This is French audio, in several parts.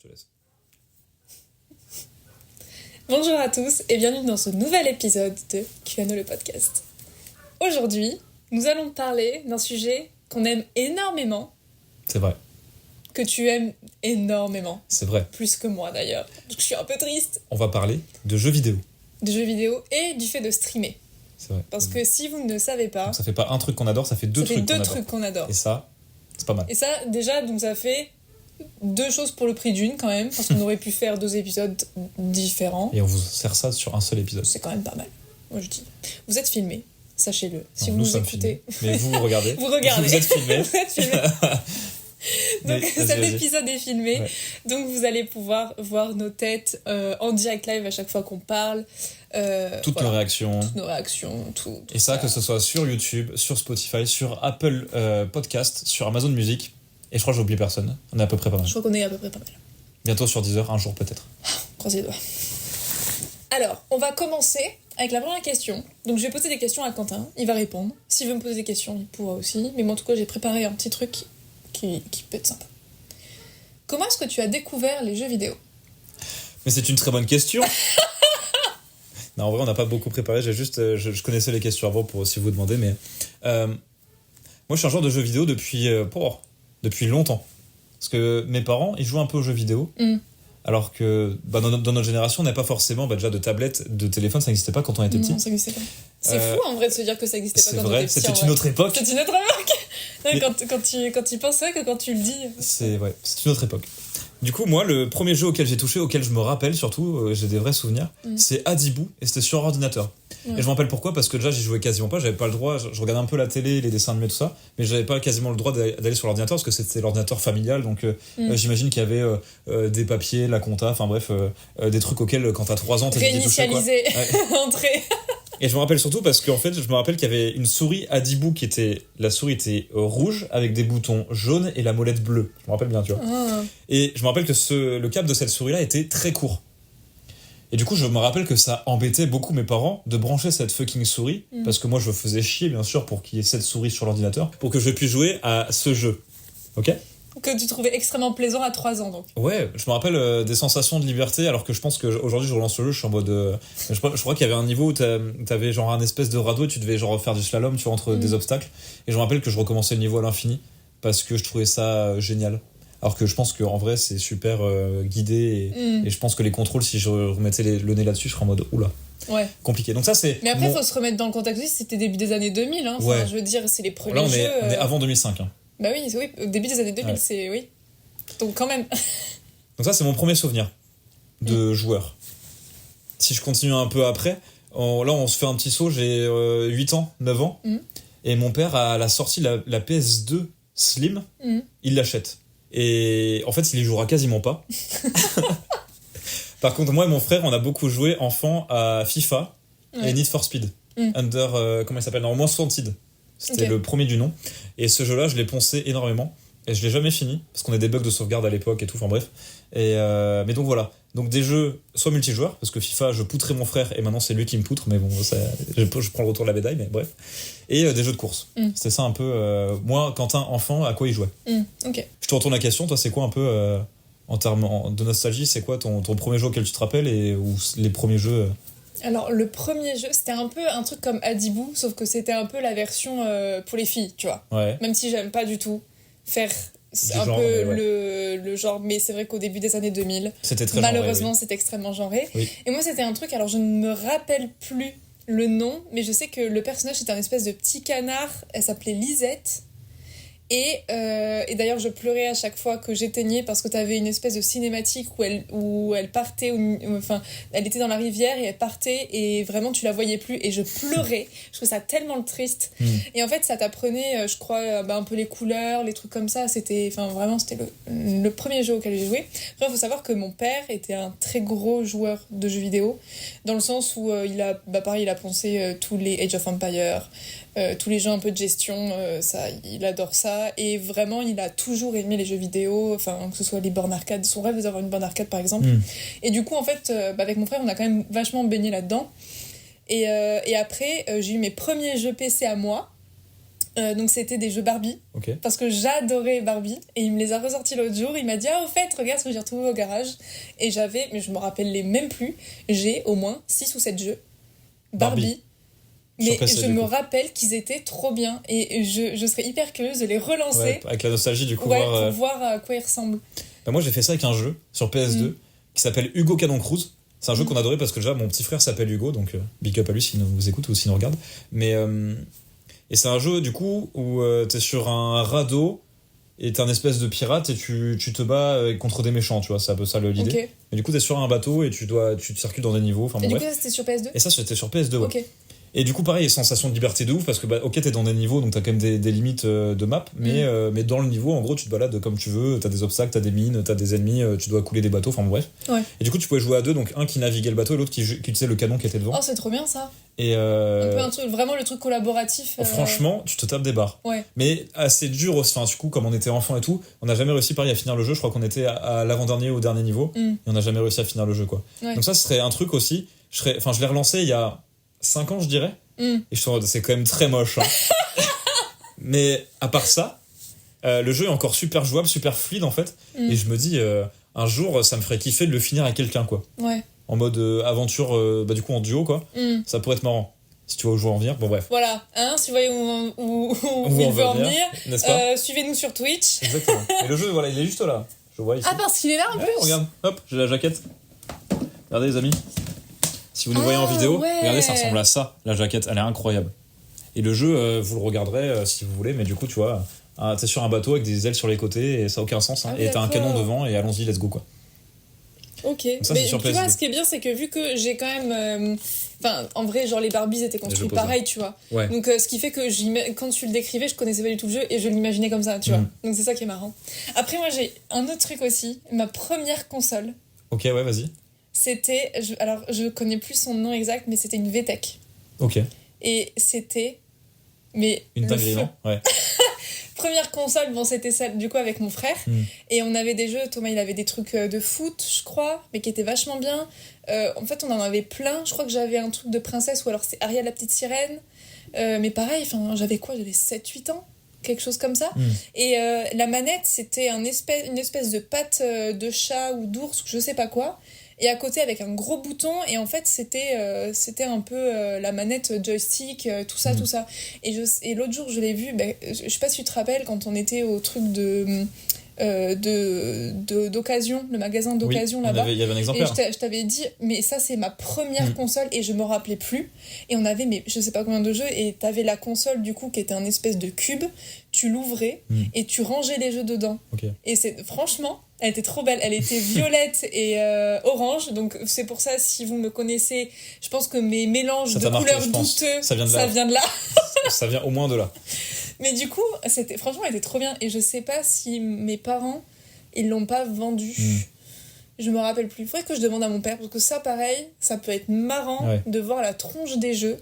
Je te laisse. Bonjour à tous et bienvenue dans ce nouvel épisode de QAnon le podcast. Aujourd'hui, nous allons parler d'un sujet qu'on aime énormément. C'est vrai. Que tu aimes énormément. C'est vrai. Plus que moi d'ailleurs. Donc je suis un peu triste. On va parler de jeux vidéo. De jeux vidéo et du fait de streamer. C'est vrai. Parce que si vous ne savez pas... Donc ça fait pas un truc qu'on adore, ça fait deux trucs qu'on adore. Et ça, c'est pas mal. Et ça, déjà, donc ça fait 2 choses pour le prix d'une quand même. Parce qu'on aurait pu faire 2 épisodes différents. Et on vous sert ça sur un seul épisode. C'est quand même pas mal. Moi je dis. Vous êtes filmés, sachez-le. Si non, vous nous écoutez... Mais vous regardez. Vous regardez. Vous êtes filmés. Vous êtes filmés. Donc cet vas-y. épisode est filmé, ouais. Donc vous allez pouvoir voir nos têtes en direct live à chaque fois qu'on parle. Toutes nos réactions. Toutes nos réactions, tout et ça, que ce soit sur YouTube, sur Spotify, sur Apple Podcast, sur Amazon Music. Et je crois que j'ai oublié personne. On est à peu près pas mal. Je crois qu'on est à peu près pas mal. Bientôt sur Deezer, un jour peut-être. Croisez les doigts. Alors, on va commencer avec la première question. Donc je vais poser des questions à Quentin, il va répondre. S'il veut me poser des questions, il pourra aussi. Mais moi en tout cas, j'ai préparé un petit truc qui peut être sympa. Comment est-ce que tu as découvert les jeux vidéo ? Mais c'est une très bonne question. Non, en vrai, on n'a pas beaucoup préparé. J'ai juste, je connaissais les questions avant pour aussi vous demander, mais moi, je suis un joueur de jeux vidéo depuis longtemps. Parce que mes parents, ils jouent un peu aux jeux vidéo. Alors que dans notre génération, on n'a pas forcément déjà de tablette, de téléphone, ça n'existait pas quand on était petit. Non, ça n'existait pas. C'est fou en vrai de se dire que ça n'existait pas quand on était petit. C'était une autre époque. C'est une autre époque. Non, mais... quand tu penses, ouais, que quand tu le dis... C'est une autre époque. Du coup, moi, le premier jeu auquel j'ai touché, auquel je me rappelle surtout, j'ai des vrais souvenirs, c'est Hadibou, et c'était sur ordinateur. Ouais. Et je me rappelle pourquoi, parce que déjà, j'y jouais quasiment pas, j'avais pas le droit, je regardais un peu la télé, les dessins animés, tout ça, mais j'avais pas quasiment le droit d'aller sur l'ordinateur, parce que c'était l'ordinateur familial, donc j'imagine qu'il y avait des papiers, la compta, enfin bref, des trucs auxquels, quand t'as 3 ans, t'as dit toucher, quoi. Réinitialiser, entrée. Et je me rappelle surtout parce qu'en fait, je me rappelle qu'il y avait une souris Hadibou la souris était rouge avec des boutons jaunes et la molette bleue. Je me rappelle bien, tu vois. Et je me rappelle que le câble de cette souris-là était très court. Et du coup, je me rappelle que ça embêtait beaucoup mes parents de brancher cette fucking souris, parce que moi, je faisais chier, bien sûr, pour qu'il y ait cette souris sur l'ordinateur, pour que je puisse jouer à ce jeu. Ok ? Que tu trouvais extrêmement plaisant à 3 ans, donc. Ouais, je me rappelle des sensations de liberté, alors que je pense qu'aujourd'hui, je relance le jeu, je suis en mode... je crois qu'il y avait un niveau où t'avais genre un espèce de radeau et tu devais genre faire du slalom, tu vois, entre des obstacles. Et je me rappelle que je recommençais le niveau à l'infini, parce que je trouvais ça génial. Alors que je pense qu'en vrai, c'est super guidé, et je pense que les contrôles, si je remettais le nez là-dessus, je serais en mode, oula. Ouais. Compliqué. Donc ça, c'est... Mais après, il faut se remettre dans le contexte aussi, c'était début des années 2000, hein. Enfin, ouais. Je veux dire, c'est les premiers là, jeux... on est avant 2005, hein. Bah oui, au début des années 2000, c'est... Oui. Donc quand même. Donc ça, c'est mon premier souvenir de joueur. Si je continue un peu après, là, on se fait un petit saut, j'ai 8 ans, 9 ans, et mon père, à la sortie la PS2 Slim, il l'achète. Et en fait, il y jouera quasiment pas. Par contre, moi et mon frère, on a beaucoup joué enfant à FIFA et Need for Speed. Comment il s'appelle ? Normalement, Wanted. C'était le premier du nom. Et ce jeu-là, je l'ai poncé énormément. Et je l'ai jamais fini, parce qu'on a des bugs de sauvegarde à l'époque et tout, enfin bref. Mais donc voilà. Donc des jeux, soit multijoueurs, parce que FIFA, je poutrais mon frère, et maintenant c'est lui qui me poutre, mais bon, je prends le retour de la médaille, mais bref. Et des jeux de course. C'était ça un peu... moi, Quentin, enfant, à quoi il jouait. Okay. Je te retourne la question, toi, c'est quoi un peu, en termes de nostalgie, c'est quoi ton premier jeu auquel tu te rappelles, ou les premiers jeux Alors, le premier jeu, c'était un peu un truc comme Hadibou, sauf que c'était un peu la version pour les filles, tu vois. Ouais. Même si j'aime pas du tout faire un genre, peu ouais. le genre, mais c'est vrai qu'au début des années 2000, c'était très malheureusement, genré, oui. C'était extrêmement genré. Oui. Et moi, c'était un truc, alors je ne me rappelle plus le nom, mais je sais que le personnage, c'était un espèce de petit canard, elle s'appelait Lisette. Et d'ailleurs, je pleurais à chaque fois que j'éteignais parce que t'avais une espèce de cinématique où elle partait, enfin, elle était dans la rivière et elle partait et vraiment tu la voyais plus et je pleurais. Je trouvais ça tellement triste. Et en fait, ça t'apprenait, je crois, un peu les couleurs, les trucs comme ça. C'était le premier jeu auquel j'ai joué. Après, il faut savoir que mon père était un très gros joueur de jeux vidéo, dans le sens où il a poncé tous les Age of Empires, tous les jeux un peu de gestion, il adore ça, et vraiment il a toujours aimé les jeux vidéo, enfin que ce soit les bornes arcade, son rêve d'avoir une borne arcade par exemple. Et du coup en fait avec mon frère on a quand même vachement baigné là-dedans, et après j'ai eu mes premiers jeux PC à moi, Donc c'était des jeux Barbie, parce que j'adorais Barbie, et il me les a ressortis l'autre jour. Il m'a dit au fait regarde ce que j'ai retrouvé au garage, et mais je me rappelle les même plus, j'ai au moins 6 ou 7 jeux Barbie. Mais je me rappelle qu'ils étaient trop bien, et je serais hyper curieuse de les relancer, avec la nostalgie du coup, pour voir à quoi ils ressemblent. Moi j'ai fait ça avec un jeu sur PS2 qui s'appelle Hugo Canon Cruise. C'est un jeu qu'on adorait parce que déjà mon petit frère s'appelle Hugo, donc big up à lui s'il nous écoute ou s'il nous regarde. Mais et c'est un jeu du coup où t'es sur un radeau et t'es un espèce de pirate et tu te bats contre des méchants, tu vois, c'est un peu ça l'idée. Mais du coup t'es sur un bateau et tu circules dans des niveaux. Et du coup ça c'était sur PS2 ? Et ça c'était sur PS2, ouais. Et du coup pareil, sensation de liberté de ouf parce que t'es dans des niveaux donc t'as quand même des limites de map, mais dans le niveau en gros tu te balades comme tu veux, t'as des obstacles, t'as des mines, t'as des ennemis, tu dois couler des bateaux, enfin bref. Et du coup tu pouvais jouer à deux, donc un qui naviguait le bateau et l'autre qui utilisait le canon qui était devant. Oh c'est trop bien ça. Et un peu vraiment le truc collaboratif. Franchement tu te tapes des barres. Mais assez dur aussi, enfin du coup comme on était enfant et tout, on n'a jamais réussi pareil à finir le jeu, je crois qu'on était à l'avant-dernier ou au dernier niveau, et on n'a jamais réussi à finir le jeu quoi. Donc ça ce serait un truc aussi, je l'ai relancé il y a 5 ans je dirais. Et je trouve c'est quand même très moche hein. Mais à part ça le jeu est encore super jouable, super fluide en fait, et je me dis un jour ça me ferait kiffer de le finir avec quelqu'un quoi, en mode aventure du coup en duo quoi. Ça pourrait être marrant si tu vois où je veux en venir. Bon bref, voilà hein, si vous voyez où il veut en venir, n'est-ce pas, suivez-nous sur Twitch. Exactement. Et le jeu voilà il est juste là, je vois ici. Ah parce qu'il est là en plus. Regarde, hop j'ai la jaquette, regardez les amis. Si vous nous voyez en vidéo, regardez, ça ressemble à ça, la jaquette, elle est incroyable. Et le jeu, vous le regarderez si vous voulez, mais du coup, tu vois, t'es sur un bateau avec des ailes sur les côtés, et ça n'a aucun sens, hein, et t'as un canon devant, et allons-y, let's go, quoi. Ok, ça, mais tu vois, ce qui est bien, c'est que vu que j'ai quand même... en vrai, genre les Barbies étaient construits pareil, tu vois. Donc ce qui fait que quand tu le décrivais, je connaissais pas du tout le jeu, et je l'imaginais comme ça, tu vois. Donc c'est ça qui est marrant. Après, moi, j'ai un autre truc aussi, ma première console. Ok, ouais, vas-y. C'était, alors je connais plus son nom exact, mais c'était une VTech. Ok. Et c'était, une dinguerie, non ? Ouais. Première console, bon c'était celle du coup avec mon frère, et on avait des jeux, Thomas il avait des trucs de foot je crois, mais qui étaient vachement bien. En fait on en avait plein, je crois que j'avais un truc de princesse, ou alors c'est Ariel la petite sirène, mais pareil, j'avais 7-8 ans, quelque chose comme ça. Et la manette c'était une espèce de patte de chat ou d'ours, je sais pas quoi, et à côté avec un gros bouton, et en fait c'était un peu la manette joystick, tout ça. Et l'autre jour je l'ai vu, je sais pas si tu te rappelles quand on était au truc d'occasion, le magasin d'occasion là-bas, il y avait un exemplaire, et je t'avais dit mais ça c'est ma première console, et je me rappelais plus, et on avait je sais pas combien de jeux, et t'avais la console du coup qui était un espèce de cube, tu l'ouvrais et tu rangeais les jeux dedans. Et franchement elle était trop belle, elle était violette et orange, donc c'est pour ça, si vous me connaissez, je pense que mes mélanges de couleurs douteux, ça vient de là. Ça vient au moins de là. Mais du coup, franchement, elle était trop bien, et je sais pas si mes parents, ils l'ont pas vendue. Je me rappelle plus. Il faudrait que je demande à mon père, parce que ça, pareil, ça peut être marrant de voir la tronche des jeux,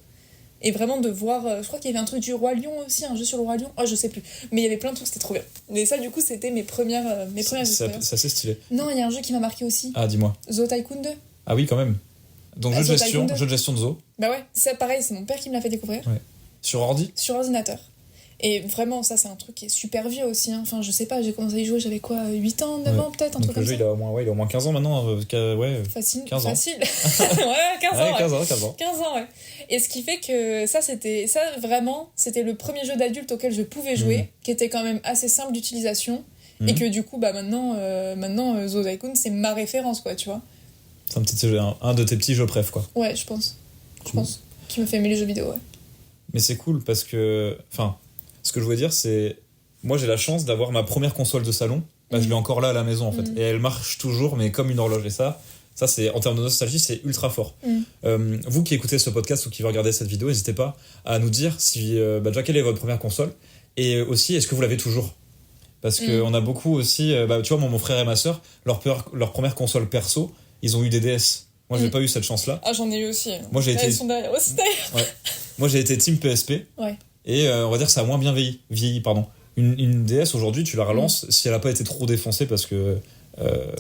et vraiment de voir... je crois qu'il y avait un truc du Roi Lion aussi, un jeu sur le Roi Lion. Oh, je sais plus. Mais il y avait plein de trucs, c'était trop bien. Mais ça, du coup, c'était mes premières expériences. C'est assez stylé. Non, il y a un jeu qui m'a marqué aussi. Ah, dis-moi. Zoo Tycoon 2. Ah oui, quand même. Donc jeu de gestion de zoo. Bah ouais, ça pareil, c'est mon père qui me l'a fait découvrir. Sur ordi ? Sur ordinateur. Et vraiment, ça, c'est un truc qui est super vieux aussi. Hein. Enfin, je sais pas, j'ai commencé à y jouer, j'avais quoi, 8 ans, 9 ans peut-être, un truc comme ça. Donc le jeu, il a au moins 15 ans maintenant. Facile. 15 ans. Facile. Ouais, 15 ans. 15 ans. 15 ans, ouais. Et ce qui fait que ça, vraiment, c'était le premier jeu d'adulte auquel je pouvais jouer, qui était quand même assez simple d'utilisation. Et que du coup, maintenant, Zoo Tycoon, c'est ma référence, quoi, tu vois. C'est un de tes petits jeux préf, quoi. Ouais, je pense. Qui me fait aimer les jeux vidéo, ouais. Mais c'est cool parce que... Enfin, ce que je voulais dire, c'est... Moi, j'ai la chance d'avoir ma première console de salon. Je l'ai encore là à la maison, en fait. Et elle marche toujours, mais comme une horloge. Et ça, c'est, en termes de nostalgie, c'est ultra fort. Vous qui écoutez ce podcast ou qui regardez cette vidéo, n'hésitez pas à nous dire si, déjà, quelle est votre première console. Et aussi, est-ce que vous l'avez toujours ? Parce qu'on a beaucoup aussi... tu vois, mon frère et ma sœur, leur première console perso, ils ont eu des DS. Moi, j'ai pas eu cette chance-là. Ah, j'en ai eu aussi. Moi, Elles sont derrière aussi, d'ailleurs. Ouais. Moi, j'ai été team PSP. Ouais. Et on va dire que ça a moins bien vieilli. Une DS, aujourd'hui, tu la relances si elle a pas été trop défoncée, parce que...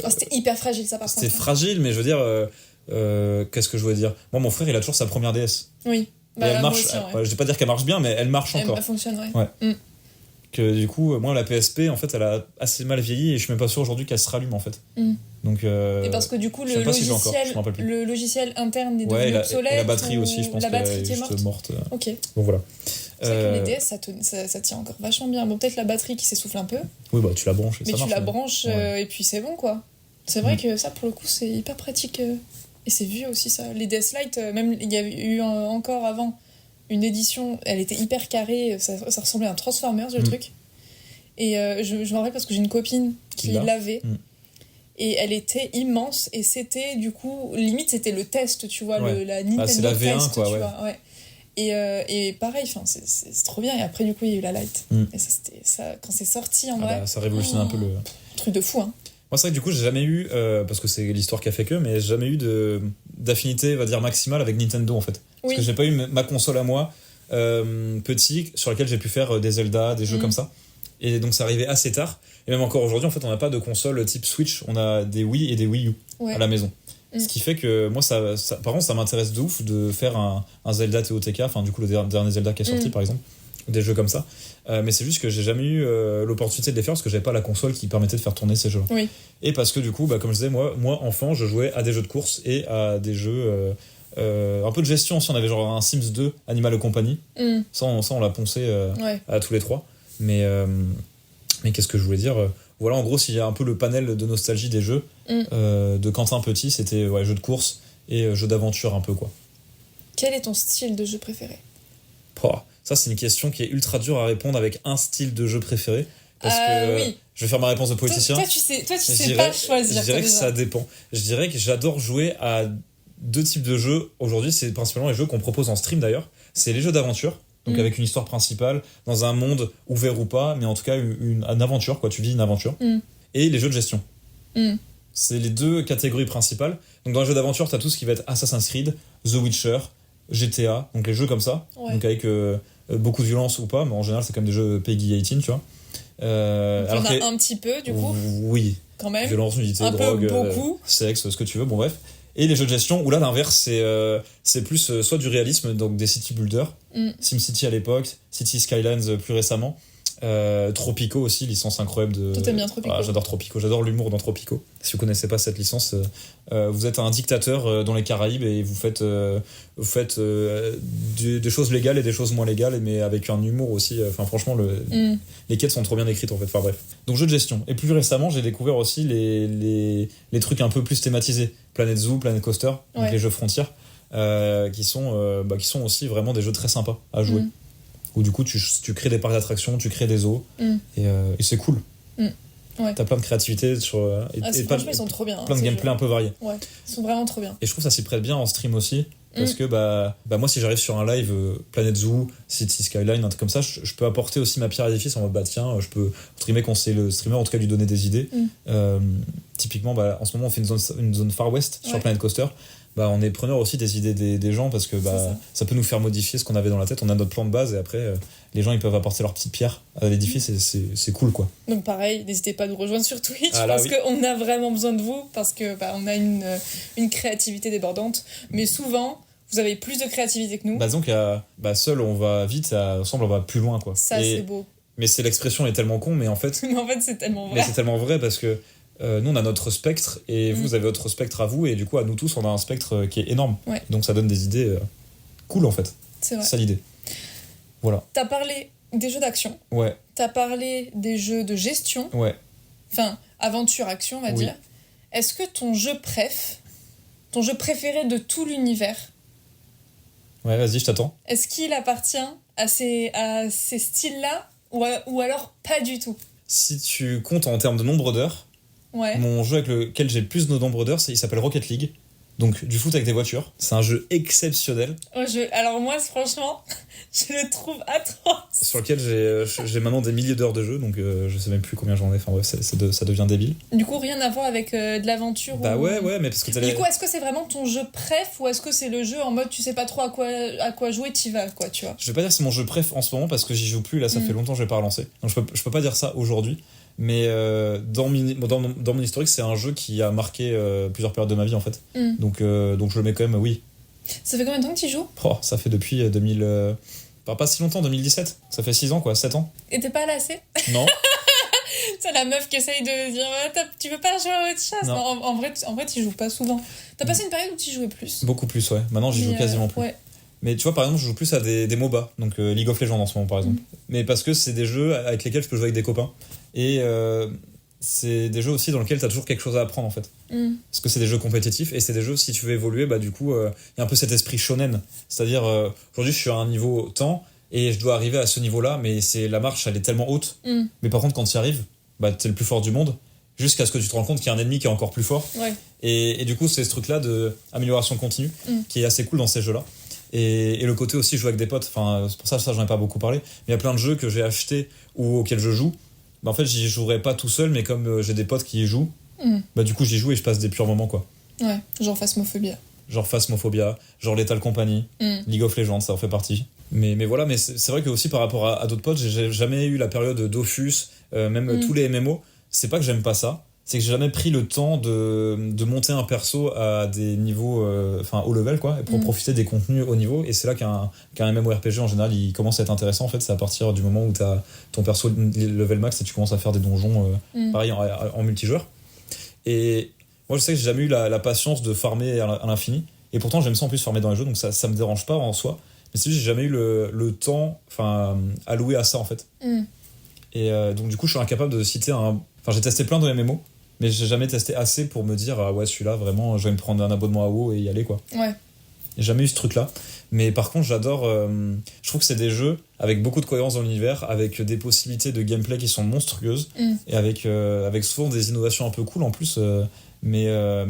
c'était hyper fragile, ça, par contre. C'était fragile, mais je veux dire... qu'est-ce que je voulais dire ? Moi, mon frère, il a toujours sa première DS. Oui. Et elle marche, aussi, je vais pas dire qu'elle marche bien, mais elle marche encore. Elle fonctionne, ouais. Que du coup, moi, la PSP, en fait, elle a assez mal vieilli et je suis même pas sûr aujourd'hui qu'elle se rallume, en fait. Donc, et parce que du coup, le logiciel interne est devenu obsolète. Et la batterie aussi, je pense qu'elle est juste morte. Ok. Bon, voilà. C'est vrai que les DS, ça tient encore vachement bien. Bon, peut-être la batterie qui s'essouffle un peu. Oui, bah tu la branches et mais ça marche. Mais tu la branches et puis c'est bon, quoi. C'est vrai que ça, pour le coup, c'est hyper pratique. Et c'est vieux aussi, ça. Les DS Lite, même il y a eu encore avant une édition, elle était hyper carrée, ça ressemblait à un Transformers, le truc. Et je m'en rappelle parce que j'ai une copine qui l'avait. Et elle était immense. Et c'était, du coup, limite, c'était le test, tu vois, la Nintendo c'est la V1, test, quoi, tu vois. Ouais. Et pareil, c'est trop bien. Et après, du coup, il y a eu la Lite. Et ça, quand c'est sorti, en vrai... ça révolutionne un peu le... Truc de fou, hein. Moi, c'est vrai que du coup, j'ai jamais eu, parce que c'est l'histoire qui a fait que, mais j'ai jamais eu d'affinité, on va dire, maximale avec Nintendo, en fait. Parce que j'ai pas eu ma console à moi, petit, sur laquelle j'ai pu faire des Zelda, des jeux comme ça. Et donc, ça arrivait assez tard. Et même encore aujourd'hui, en fait, on n'a pas de console type Switch. On a des Wii et des Wii U à la maison. Ce qui fait que moi, par contre, ça m'intéresse de ouf de faire un Zelda TOTK, enfin, du coup, le dernier Zelda qui est sorti, par exemple. Des jeux comme ça. Mais c'est juste que j'ai jamais eu l'opportunité de les faire parce que j'avais pas la console qui permettait de faire tourner ces jeux. Et parce que du coup, comme je disais, moi enfant, je jouais à des jeux de course et à des jeux un peu de gestion aussi. On avait genre un Sims 2, Animal Company. Ça, on l'a poncé à tous les trois. Mais qu'est-ce que je voulais dire voilà, en gros, s'il y a un peu le panel de nostalgie des jeux de Quentin Petit, c'était jeux de course et jeux d'aventure un peu, quoi. Quel est ton style de jeu préféré ? Ça, c'est une question qui est ultra dure à répondre avec un style de jeu préféré. Parce que je vais faire ma réponse de politicien. Toi, tu sais pas choisir. Je dirais que ça dépend. Je dirais que j'adore jouer à deux types de jeux. Aujourd'hui, c'est principalement les jeux qu'on propose en stream d'ailleurs. C'est les jeux d'aventure, donc avec une histoire principale, dans un monde ouvert ou pas, mais en tout cas une aventure, quoi. Tu vis une aventure. Et les jeux de gestion. C'est les deux catégories principales. Donc dans les jeux d'aventure, t'as tout ce qui va être Assassin's Creed, The Witcher, GTA, donc les jeux comme ça, donc avec beaucoup de violence ou pas, mais en général c'est quand même des jeux Peggy 18, tu vois. Alors un petit peu du coup. Oui. Quand même. Violence, nudité, un drogue, beaucoup. Sexe, ce que tu veux, bon bref. Et les jeux de gestion où là l'inverse c'est plus soit du réalisme, donc des city builders, SimCity à l'époque, City Skylines plus récemment. Tropico aussi, licence incroyable de... Toi t'aimes bien Tropico. J'adore Tropico, j'adore l'humour dans Tropico. Si vous connaissez pas cette licence, vous êtes un dictateur dans les Caraïbes et vous faites des choses légales et des choses moins légales, mais avec un humour aussi. Enfin franchement, les quêtes sont trop bien écrites en fait. Enfin bref. Donc jeux de gestion. Et plus récemment, j'ai découvert aussi les trucs un peu plus thématisés. Planet Zoo, Planet Coaster, donc les jeux frontières, qui sont aussi vraiment des jeux très sympas à jouer. Où du coup tu crées des parcs d'attractions, tu crées des zoos et c'est cool. T'as plein de créativité sur franchement ils sont trop bien, plein de gameplay un peu variés. Ils sont vraiment trop bien. Et je trouve que ça s'y prête bien en stream aussi parce que moi si j'arrive sur un live Planet Zoo, City Skyline, un truc comme ça, je peux apporter aussi ma pierre à l'édifice en mode tiens, je peux streamer quand c'est le streamer, en tout cas lui donner des idées. Typiquement en ce moment on fait une zone Far West sur Planet Coaster. On est preneur aussi des idées des gens parce que ça peut nous faire modifier ce qu'on avait dans la tête. On a notre plan de base et après les gens ils peuvent apporter leur petite pierre à l'édifice et c'est cool, quoi. Donc pareil, n'hésitez pas à nous rejoindre sur Twitch parce qu'on a vraiment besoin de vous parce que on a une créativité débordante, mais souvent vous avez plus de créativité que nous. Donc seul on va vite, ensemble on va plus loin, quoi. Ça c'est beau. Mais l'expression est tellement con, mais en fait c'est tellement vrai. Mais c'est tellement vrai parce que nous on a notre spectre et vous avez votre spectre à vous et du coup à nous tous on a un spectre qui est énorme, donc ça donne des idées cool en fait. C'est vrai. C'est ça l'idée. Voilà. T'as parlé des jeux d'action, t'as parlé des jeux de gestion, enfin aventure action on va dire. Est-ce que ton jeu préféré de tout l'univers, vas-y je t'attends, est-ce qu'il appartient à ces styles là ou alors pas du tout? Si tu comptes en termes de nombre d'heures, mon jeu avec lequel j'ai le plus de nombre d'heures, il s'appelle Rocket League. Donc du foot avec des voitures. C'est un jeu exceptionnel. Alors moi, franchement, je le trouve atroce. Sur lequel j'ai maintenant des milliers d'heures de jeu, donc je sais même plus combien j'en ai. Enfin bref, ça devient débile. Du coup, rien à voir avec de l'aventure mais parce que du coup, est-ce que c'est vraiment ton jeu préf ou est-ce que c'est le jeu en mode tu sais pas trop à quoi jouer, t'y vas, quoi, tu vois? Je vais pas dire que c'est mon jeu préf en ce moment parce que j'y joue plus, là ça fait longtemps que je l'ai pas relancé. Donc je peux pas dire ça aujourd'hui. Mais dans mon historique, c'est un jeu qui a marqué plusieurs périodes de ma vie en fait. Donc je le mets quand même, oui. Ça fait combien de temps que tu joues? Ça fait depuis 2000... pas si longtemps, 2017. Ça fait 6 ans, quoi, 7 ans. Et t'es pas lassé? Non. C'est la meuf qui essaye de dire tu veux pas jouer à autre chose. En vrai, tu joues pas souvent. T'as passé une période où tu jouais plus. Beaucoup plus, ouais. Maintenant, j'y joue quasiment plus. Ouais. Mais tu vois, par exemple, je joue plus à des MOBA, donc League of Legends en ce moment, par exemple. Mais parce que c'est des jeux avec lesquels je peux jouer avec des copains. Et c'est des jeux aussi dans lesquels t'as toujours quelque chose à apprendre, en fait. Parce que c'est des jeux compétitifs, et c'est des jeux, si tu veux évoluer, bah du coup, y a un peu cet esprit shonen. C'est-à-dire, aujourd'hui, je suis à un niveau temps, et je dois arriver à ce niveau-là, mais la marche, elle est tellement haute. Mais par contre, quand tu y arrives, bah t'es le plus fort du monde, jusqu'à ce que tu te rends compte qu'il y a un ennemi qui est encore plus fort. Ouais. Et du coup, c'est ce truc-là d'amélioration continue qui est assez cool dans ces jeux-là. Et le côté aussi jouer avec des potes, enfin, c'est pour ça j'en ai pas beaucoup parlé, mais il y a plein de jeux que j'ai achetés ou auxquels je joue. Bah, en fait, j'y jouerai pas tout seul, mais comme j'ai des potes qui y jouent, bah du coup, j'y joue et je passe des purs moments, quoi. Ouais, genre Phasmophobia. Genre Phasmophobia, genre Lethal Company, League of Legends, ça en fait partie. Mais voilà, mais c'est vrai que aussi par rapport à d'autres potes, j'ai jamais eu la période Dofus, même tous les MMO. C'est pas que j'aime pas ça, c'est que j'ai jamais pris le temps de monter un perso à des niveaux, haut level, quoi, pour profiter des contenus haut niveau. Et c'est là qu'un MMORPG en général, il commence à être intéressant, en fait. C'est à partir du moment où t'as ton perso level max et tu commences à faire des donjons, pareil, en multijoueur. Et moi, je sais que j'ai jamais eu la patience de farmer à l'infini. Et pourtant, j'aime ça en plus farmer dans les jeux, donc ça me dérange pas en soi. Mais c'est juste que j'ai jamais eu le temps alloué à ça, en fait. Et donc, du coup, je suis incapable de citer j'ai testé plein de MMO, mais j'ai jamais testé assez pour me dire ouais, celui-là, vraiment, je vais me prendre un abonnement à WoW et y aller, quoi. Ouais. J'ai jamais eu ce truc-là. Mais par contre, j'adore. Je trouve que c'est des jeux avec beaucoup de cohérence dans l'univers, avec des possibilités de gameplay qui sont monstrueuses, et avec souvent des innovations un peu cool en plus. Mais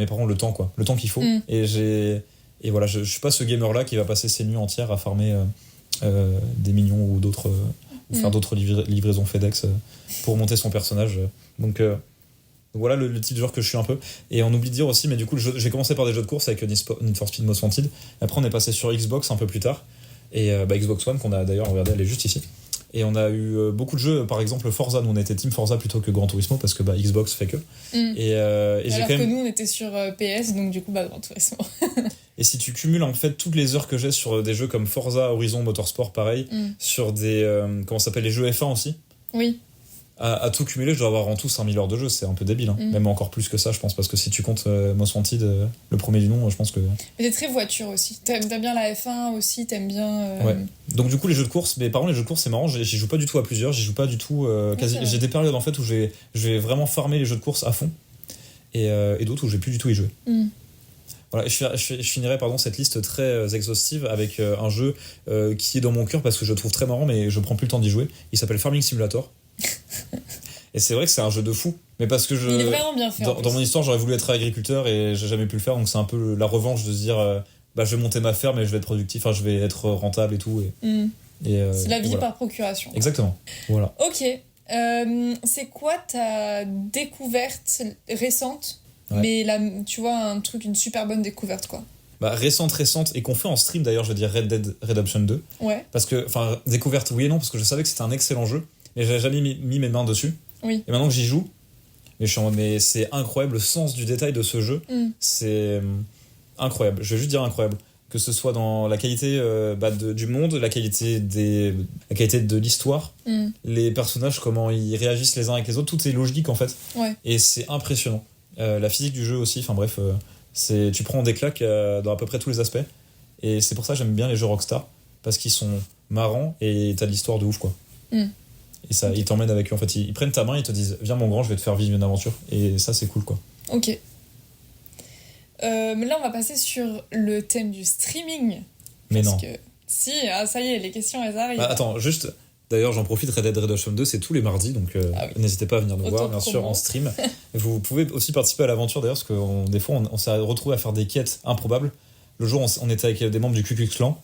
par contre, le temps, quoi. Le temps qu'il faut. Et voilà, je suis pas ce gamer-là qui va passer ses nuits entières à farmer des minions ou d'autres. Ou faire d'autres livraisons FedEx pour monter son personnage. Donc voilà le type de joueur que je suis un peu. Et on oublie de dire aussi, mais du coup, j'ai commencé par des jeux de course avec Need for Speed Most Wanted. Après, on est passé sur Xbox un peu plus tard. Et Xbox One, qu'on a d'ailleurs, regardé, elle est juste ici. Et on a eu beaucoup de jeux, par exemple Forza. Nous, on était Team Forza plutôt que Gran Turismo parce que Xbox fait que. Et j'ai alors que nous, on était sur PS, donc du coup, Gran Turismo. Et si tu cumules en fait toutes les heures que j'ai sur des jeux comme Forza, Horizon, Motorsport, pareil, sur des. Comment ça s'appelle, les jeux F1 aussi. Oui. À tout cumuler, je dois avoir en tout 5000 heures de jeu, c'est un peu débile. Même encore plus que ça, je pense, parce que si tu comptes Most Wanted, le premier du nom, je pense que. Mais t'es très voiture aussi. T'aimes bien la F1 aussi, t'aimes bien. Ouais. Donc, du coup, les jeux de course, mais par contre, les jeux de course, c'est marrant, j'y joue pas du tout à plusieurs, j'y joue pas du tout. J'ai des périodes en fait où je vais vraiment farmer les jeux de course à fond, et d'autres où je vais plus du tout y jouer. Voilà, et je finirai cette liste très exhaustive avec un jeu qui est dans mon cœur parce que je le trouve très marrant, mais je prends plus le temps d'y jouer. Il s'appelle Farming Simulator. Et c'est vrai que c'est un jeu de fou, mais parce que il est vraiment bien fait. Dans mon histoire, j'aurais voulu être agriculteur et j'ai jamais pu le faire, donc c'est un peu la revanche de se dire je vais monter ma ferme et je vais être productif, je vais être rentable et tout. C'est la vie voilà. Par procuration. Exactement. Voilà. Ok. C'est quoi ta découverte récente? Ouais. Mais là, tu vois, une super bonne découverte, quoi. Récente, et qu'on fait en stream d'ailleurs, je veux dire Red Dead Redemption 2. Ouais. Parce que, découverte oui et non, parce que je savais que c'était un excellent jeu, mais j'avais jamais mis mes mains dessus. Oui. Et maintenant que j'y joue, mais c'est incroyable, le sens du détail de ce jeu, c'est incroyable. Je vais juste dire incroyable. Que ce soit dans la qualité du monde, la qualité de l'histoire, les personnages, comment ils réagissent les uns avec les autres, tout est logique en fait. Ouais. Et c'est impressionnant. La physique du jeu aussi, tu prends des claques dans à peu près tous les aspects. Et c'est pour ça que j'aime bien les jeux Rockstar, parce qu'ils sont marrants et t'as de l'histoire de ouf, quoi. Et ça, ils t'emmènent avec eux. En fait, ils prennent ta main, ils te disent viens mon grand, je vais te faire vivre une aventure. Et ça, c'est cool, quoi. Ok. Mais là, on va passer sur le thème du streaming. Mais parce non. Que... Si, ça y est, les questions, elles arrivent. Attends, juste... D'ailleurs, j'en profite, Red Dead Redemption 2, c'est tous les mardis, donc n'hésitez pas à venir nous voir, bien sûr, en stream. Vous pouvez aussi participer à l'aventure, d'ailleurs, parce que des fois, on s'est retrouvé à faire des quêtes improbables. Le jour, on était avec des membres du Ku Klux Klan.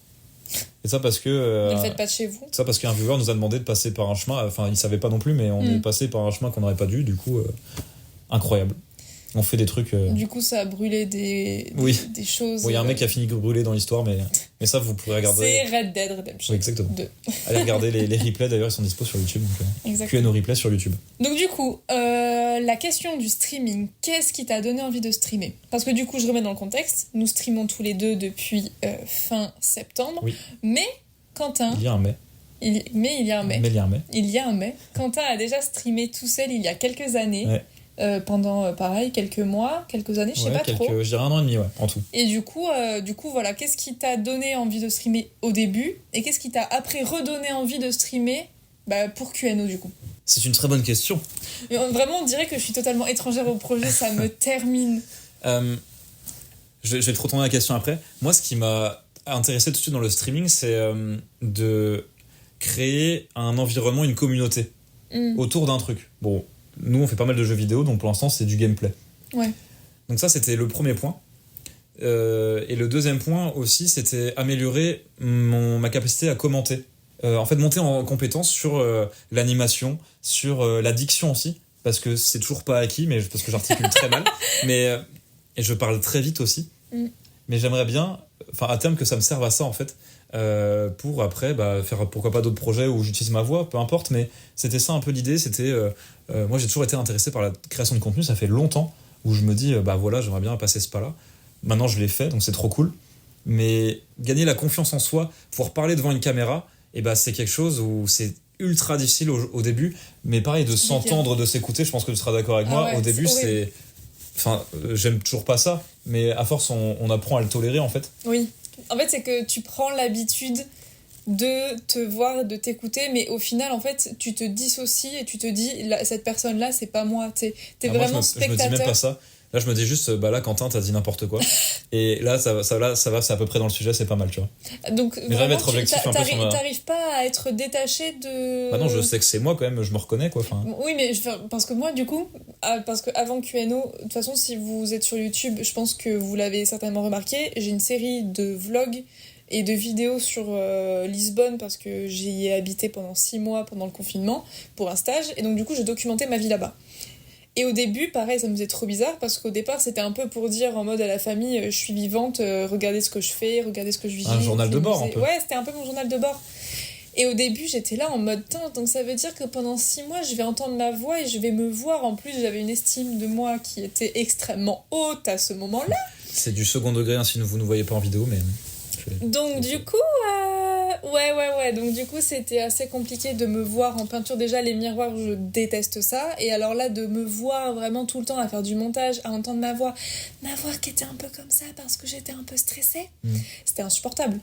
Et ça parce que... ne le faites pas de chez vous. Ça parce qu'un viewer nous a demandé de passer par un chemin, il savait pas non plus, mais on est passé par un chemin qu'on n'aurait pas dû, du coup, incroyable. On fait des trucs... Du coup, ça a brûlé des choses... Oui, il y a un mec qui a fini brûlé dans l'histoire, mais ça, vous pourrez regarder... C'est Red Dead Redemption. Oui, exactement. 2. Allez regarder les replays, d'ailleurs, ils sont dispo sur YouTube. Donc, QNO replays sur YouTube. Donc du coup, là, la question du streaming, qu'est-ce qui t'a donné envie de streamer? Parce que du coup, je remets dans le contexte, nous streamons tous les deux depuis fin septembre, Oui. mais Quentin... Il y a un mais. Mais il y a un mais. Mais il y a un mais. Il y a un mais. Quentin a déjà streamé tout seul il y a quelques années, pendant, pareil, quelques mois, quelques années, je sais pas trop. Je dirais 1 an et demi, en tout. Et du coup, voilà, qu'est-ce qui t'a donné envie de streamer au début et qu'est-ce qui t'a après redonné envie de streamer pour QNO du coup? C'est une très bonne question. Mais vraiment, on dirait que je suis totalement étrangère au projet, ça me termine. Je vais te retourner la question après. Moi, ce qui m'a intéressé tout de suite dans le streaming, c'est de créer un environnement, une communauté autour d'un truc. Bon, nous, on fait pas mal de jeux vidéo, donc pour l'instant, c'est du gameplay. Ouais. Donc ça, c'était le premier point. Et le deuxième point aussi, c'était améliorer ma capacité à commenter. En fait, monter en compétence sur l'animation, sur la diction aussi, parce que c'est toujours pas acquis, mais parce que j'articule très mal. Et je parle très vite aussi. Mais j'aimerais bien, à terme, que ça me serve à ça, en fait, pour après faire pourquoi pas d'autres projets où j'utilise ma voix, peu importe. Mais c'était ça un peu l'idée. C'était moi, j'ai toujours été intéressé par la création de contenu. Ça fait longtemps où je me dis, voilà, j'aimerais bien passer ce pas-là. Maintenant, je l'ai fait, donc c'est trop cool. Mais gagner la confiance en soi, pouvoir parler devant une caméra, c'est quelque chose où c'est ultra difficile au début. Mais pareil, de s'entendre, de s'écouter, je pense que tu seras d'accord avec moi. Ouais, au début, c'est... j'aime toujours pas ça, mais à force, on apprend à le tolérer, en fait. Oui. En fait, c'est que tu prends l'habitude de te voir, de t'écouter, mais au final, en fait, tu te dissocies et tu te dis, cette personne-là, c'est pas moi. T'es vraiment spectateur. Je me dis même pas ça. Là, je me dis juste, là, Quentin, t'as dit n'importe quoi. Et là, ça va, c'est à peu près dans le sujet, c'est pas mal, tu vois. Donc, mais vraiment, être objectif un peu sur ma... t'arrives pas à être détaché de... non, je sais que c'est moi, quand même, je me reconnais, quoi. Oui, mais parce que moi, du coup, parce qu'avant QNO, de toute façon, si vous êtes sur YouTube, je pense que vous l'avez certainement remarqué, j'ai une série de vlogs et de vidéos sur Lisbonne, parce que j'y ai habité pendant 6 mois pendant le confinement, pour un stage, et donc, du coup, je documentais ma vie là-bas. Et au début, pareil, ça me faisait trop bizarre parce qu'au départ, c'était un peu pour dire en mode à la famille, je suis vivante, regardez ce que je fais, regardez ce que je vis. Un journal de bord, un peu. Ouais, c'était un peu mon journal de bord. Et au début, j'étais là en mode, donc ça veut dire que pendant 6 mois, je vais entendre ma voix et je vais me voir. En plus, j'avais une estime de moi qui était extrêmement haute à ce moment-là. C'est du second degré, si vous ne voyez pas en vidéo, mais... Donc du coup, ouais. Donc du coup, c'était assez compliqué de me voir en peinture. Déjà, les miroirs, je déteste ça. Et alors là, de me voir vraiment tout le temps à faire du montage, à entendre ma voix qui était un peu comme ça parce que j'étais un peu stressée, c'était insupportable.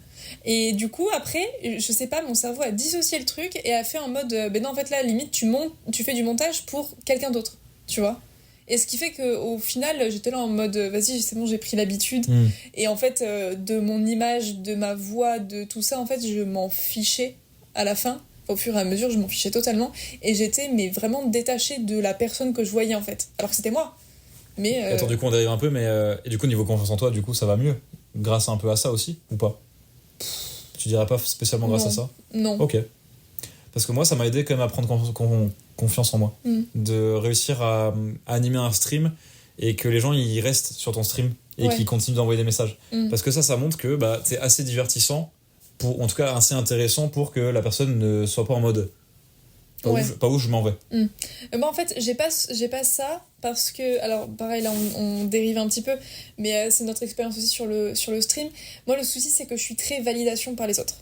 Et du coup, après, je sais pas, mon cerveau a dissocié le truc et a fait en mode, non, en fait là, limite, tu fais du montage pour quelqu'un d'autre, tu vois. Et ce qui fait qu'au final, j'étais là en mode, vas-y, c'est bon, j'ai pris l'habitude. Et en fait, de mon image, de ma voix, de tout ça, en fait, je m'en fichais à la fin. Au fur et à mesure, je m'en fichais totalement. Et j'étais vraiment détachée de la personne que je voyais, en fait. Alors que c'était moi. Mais... Attends, du coup, on dérive un peu, mais... Et du coup, niveau confiance en toi, du coup, ça va mieux. Grâce un peu à ça aussi, ou pas? Tu dirais pas spécialement grâce à ça? Non. Ok. Parce que moi, ça m'a aidé quand même à prendre confiance en moi. De réussir à animer un stream et que les gens ils restent sur ton stream et qu'ils continuent d'envoyer des messages. Parce que ça montre que t'es assez divertissant, en tout cas assez intéressant pour que la personne ne soit pas en mode pas où je m'en vais. Moi, en fait, j'ai pas ça parce que... Alors, pareil, là, on dérive un petit peu, mais c'est notre expérience aussi sur le stream. Moi, le souci, c'est que je suis très validation par les autres.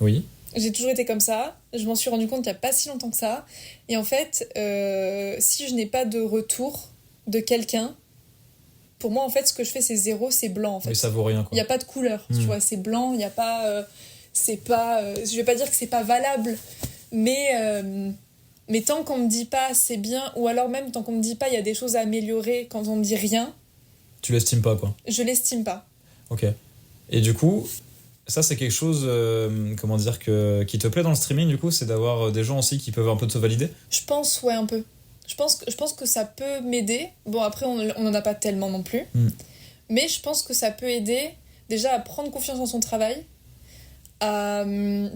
Oui. J'ai toujours été comme ça, je m'en suis rendu compte il n'y a pas si longtemps que ça. Et en fait, si je n'ai pas de retour de quelqu'un, pour moi, en fait, ce que je fais, c'est 0, c'est blanc, en fait. Mais ça vaut rien, quoi. Il n'y a pas de couleur, tu vois, c'est blanc, il n'y a pas... c'est pas... je vais pas dire que c'est pas valable, mais tant qu'on me dit pas c'est bien, ou alors même tant qu'on me dit pas il y a des choses à améliorer quand on me dit rien... Tu l'estimes pas, quoi. Je l'estime pas. Ok. Et du coup... Ça, c'est quelque chose, qui te plaît dans le streaming, du coup, c'est d'avoir des gens aussi qui peuvent un peu te valider? Je pense, ouais, un peu. Je pense que ça peut m'aider. Bon, après, on n'en a pas tellement non plus. Mais je pense que ça peut aider, déjà, à prendre confiance en son travail, à